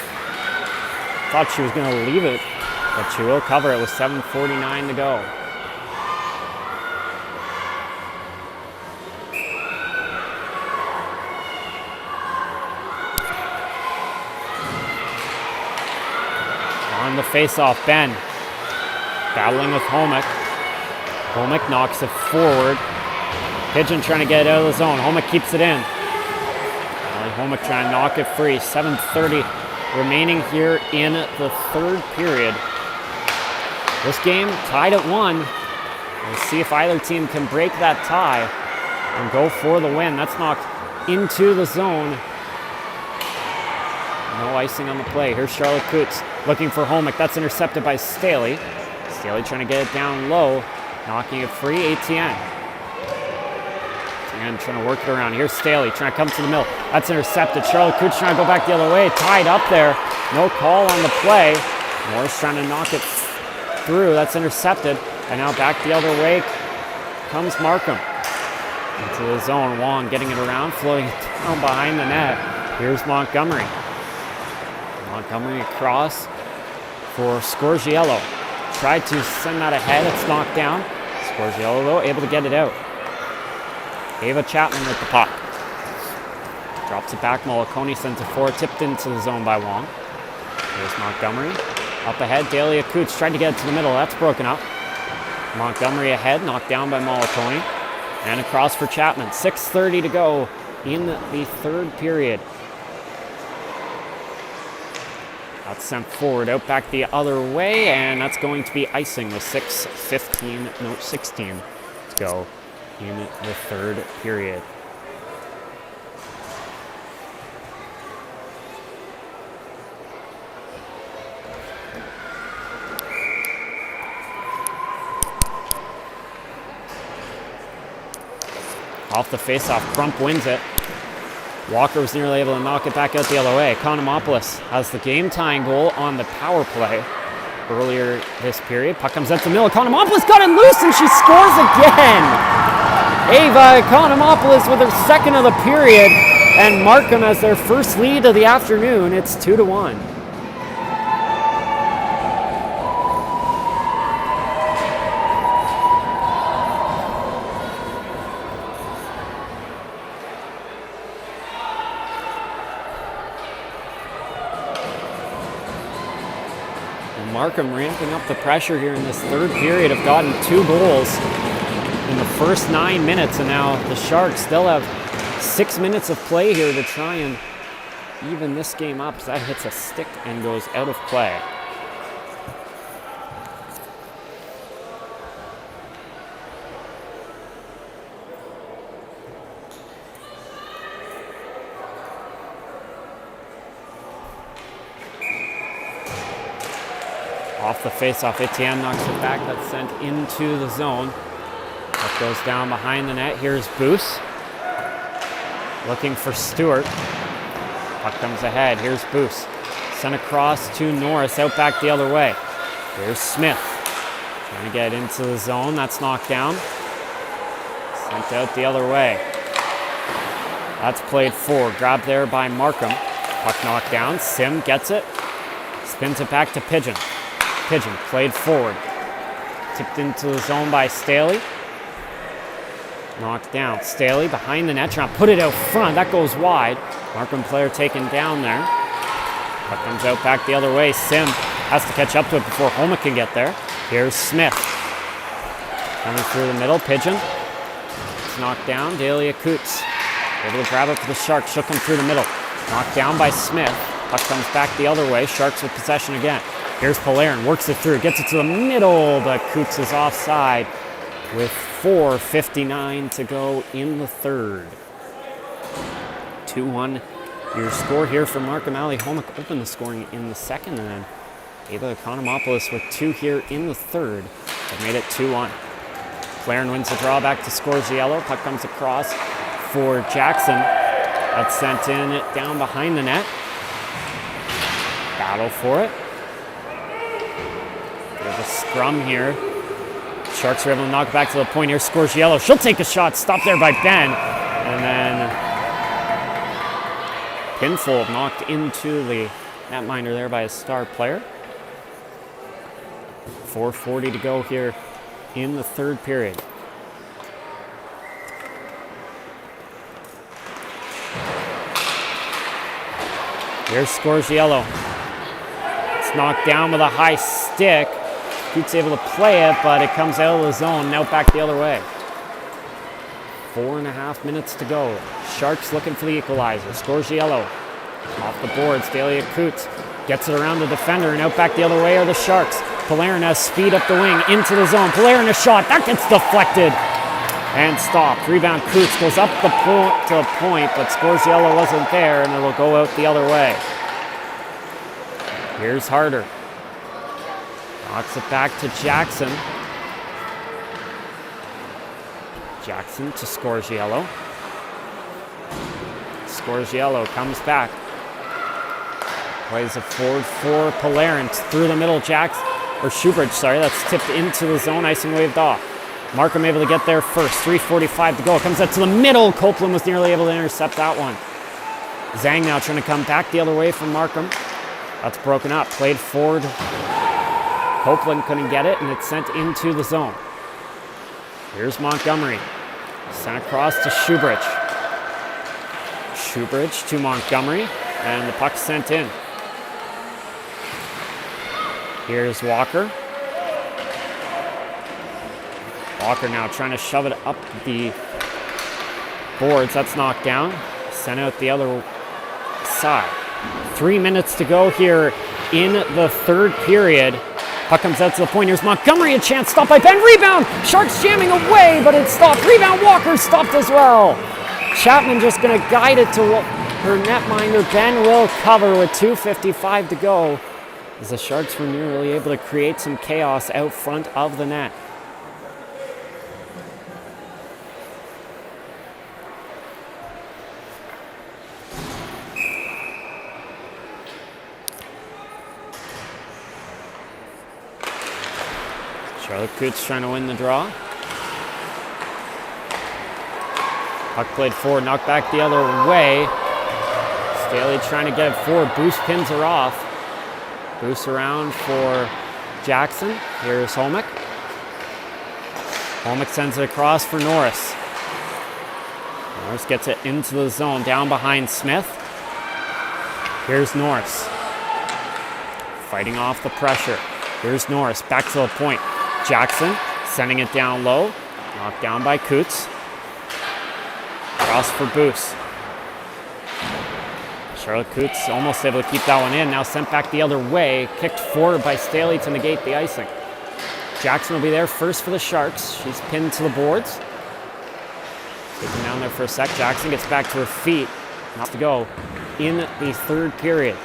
thought she was going to leave it, but she will cover it with 7:49 to go. On the face-off, Ben battling with Holmick. Holmick knocks it forward. Pigeon trying to get it out of the zone. Holmick keeps it in. Holmick trying to knock it free. 7:30 remaining here in the third period. This game tied at 1. We'll see if either team can break that tie and go for the win. That's knocked into the zone. No icing on the play. Here's Charlotte Coots looking for Holmick. That's intercepted by Staley. Staley trying to get it down low. Knocking it free, Etienne. Etienne trying to work it around. Here's Staley trying to come to the middle. That's intercepted. Charlotte Coots trying to go back the other way. Tied up there. No call on the play. Morris trying to knock it through. That's intercepted. And now back the other way comes Markham. Into the zone. Wong getting it around, floating it down behind the net. Here's Montgomery. Montgomery across for Scorgiello. Tried to send that ahead. It's knocked down. Scorgiello, though, able to get it out. Ava Chapman with the puck. Drops it back. Mollicone sends it forward. Tipped into the zone by Wong. Here's Montgomery. Up ahead. Dahlia Coots tried to get it to the middle. That's broken up. Montgomery ahead. Knocked down by Mollicone. And across for Chapman. 6:30 to go in the third period. That's sent forward, out back the other way, and that's going to be icing with 16 to go in the third period. Off the faceoff, Crump wins it. Walker was nearly able to knock it back out the other way. Economopoulos has the game-tying goal on the power play earlier this period. Puck comes out to middle. Economopoulos got it loose and she scores again. Ava Economopoulos with her second of the period, and Markham has their first lead of the afternoon. It's 2-1. Markham ramping up the pressure here in this third period. Have gotten 2 goals in the first 9 minutes, and now the Sharks still have 6 minutes of play here to try and even this game up. So that hits a stick and goes out of play. Off the face-off, Etienne knocks it back. That's sent into the zone. That goes down behind the net. Here's Boos. Looking for Stewart. Puck comes ahead. Here's Boos. Sent across to Norris, out back the other way. Here's Smith. Trying to get into the zone. That's knocked down. Sent out the other way. That's played forward. Grabbed there by Markham. Puck knocked down. Sim gets it. Spins it back to Pigeon. Pigeon played forward. Tipped into the zone by Staley. Knocked down. Staley behind the net, trying to put it out front. That goes wide. Markham player taken down there. Puck comes out back the other way. Sim has to catch up to it before Holmick can get there. Here's Smith. Coming through the middle. Pigeon. It's knocked down. Dahlia Coots able to grab it for the Sharks. She'll come through the middle. Knocked down by Smith. Puck comes back the other way. Sharks with possession again. Here's Polarin, works it through, gets it to the middle, but Coots is offside with 4:59 to go in the third. 2-1 your score here for Markham. Ali Holmick opened the scoring in the second, and then Ava Economopoulos with 2 here in the third. Have made it 2-1. Polarin wins the draw back to Scorgiello. Puck comes across for Jackson. That's sent in down behind the net. Battle for it. of a scrum here. Sharks are able to knock it back to the point here. Scorgiello, she'll take a shot. Stopped there by Ben. And then Pinfold knocked into the netminder there by a star player. 4:40 to go here in the third period. Here's Scorgiello. It's knocked down with a high stick. Coots able to play it, but it comes out of the zone. Now back the other way. 4.5 minutes to go. Sharks looking for the equalizer. Scorgiello off the boards. Delia Coots gets it around the defender, and out back the other way are the Sharks. Polarin has speed up the wing into the zone. Polarin a shot. That gets deflected and stopped. Rebound Coots goes up the point, but Scorgiello wasn't there, and it'll go out the other way. Here's Harder. Knocks it back to Jackson. Jackson to Scorgiello. Scorgiello comes back. Plays it forward for Polarin through the middle. Schubert, that's tipped into the zone. Icing waved off. Markham able to get there first. 3:45 to go. It comes out to the middle. Copeland was nearly able to intercept that one. Zhang now trying to come back the other way from Markham. That's broken up. Played forward. Copeland couldn't get it, and it's sent into the zone. Here's Montgomery. Sent across to Shoebridge. Shoebridge to Montgomery, and the puck sent in. Here's Walker. Walker now trying to shove it up the boards. That's knocked down. Sent out the other side. 3 minutes to go here in the third period. Puck comes out to the point. Here's Montgomery, a chance. Stopped by Ben. Rebound. Sharks jamming away, but it's stopped. Rebound. Walker stopped as well. Chapman just going to guide it to her netminder. Ben will cover with 2:55 to go, as the Sharks were nearly able to create some chaos out front of the net. Charlotte Coots trying to win the draw. Puck played forward, knocked back the other way. Staley trying to get it forward. Boost pins her off. Boost around for Jackson. Here's Holmick. Holmick sends it across for Norris. Norris gets it into the zone, down behind Smith. Here's Norris. Fighting off the pressure. Here's Norris, back to the point. Jackson sending it down low. Knocked down by Coots. Cross for Boos. Charlotte Coots almost able to keep that one in. Now sent back the other way. Kicked forward by Staley to negate the icing. Jackson will be there first for the Sharks. She's pinned to the boards. Taken down there for a sec. Jackson gets back to her feet. Not to go in the third period.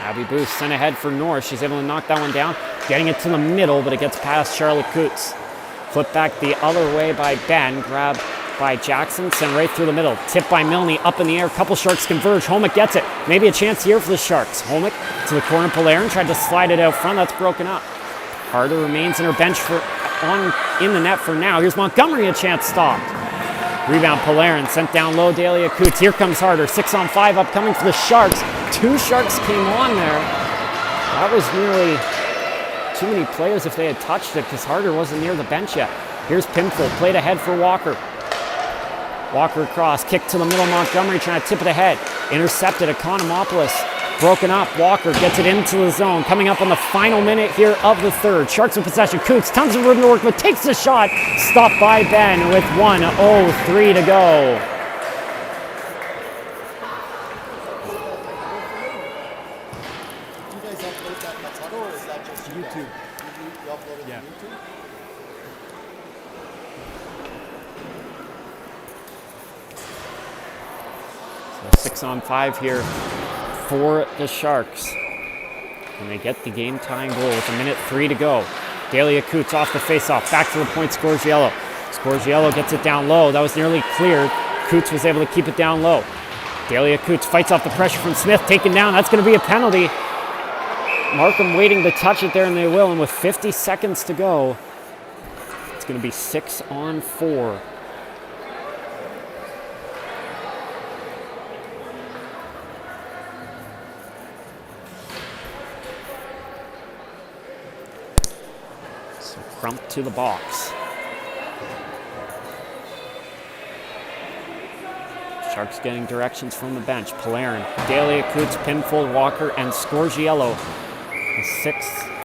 Abby Boos sent ahead for Norris. She's able to knock that one down. Getting it to the middle, but it gets past Charlotte Coots. Flipped back the other way by Ben. Grabbed by Jackson. Sent right through the middle. Tipped by Milne. Up in the air. Couple Sharks converge. Holmick gets it. Maybe a chance here for the Sharks. Holmick to the corner. Polarin tried to slide it out front. That's broken up. Harder remains in her bench in the net for now. Here's Montgomery. A chance stopped. Rebound Polarin. Sent down low. Delia Coots. Here comes Harder. 6-on-5 upcoming for the Sharks. 2 Sharks came on there. That was nearly too many players if they had touched it, because Harder wasn't near the bench yet. Here's Pinfold, played ahead for Walker. Walker across, kick to the middle. Montgomery trying to tip it ahead. Intercepted. Economopoulos broken up. Walker gets it into the zone. Coming up on the final minute here of the third. Sharks in possession. Coots, tons of room to work with, takes the shot. Stopped by Ben with 1:03 to go. YouTube. You uploaded to YouTube? So 6-on-5 here for the Sharks. And they get the game-tying goal with 1:03 to go. Delia Coots off the face-off. Back to the point, Scorgiello. Scorgiello gets it down low. That was nearly cleared. Coots was able to keep it down low. Delia Coots fights off the pressure from Smith. Taken down. That's going to be a penalty. Markham waiting to touch it there, and they will. And with 50 seconds to go, it's going to be 6-on-4. So Crump to the box. Sharks getting directions from the bench. Polarin, Dalia, Coots, Pinfold, Walker, and Scorgiello. The sixth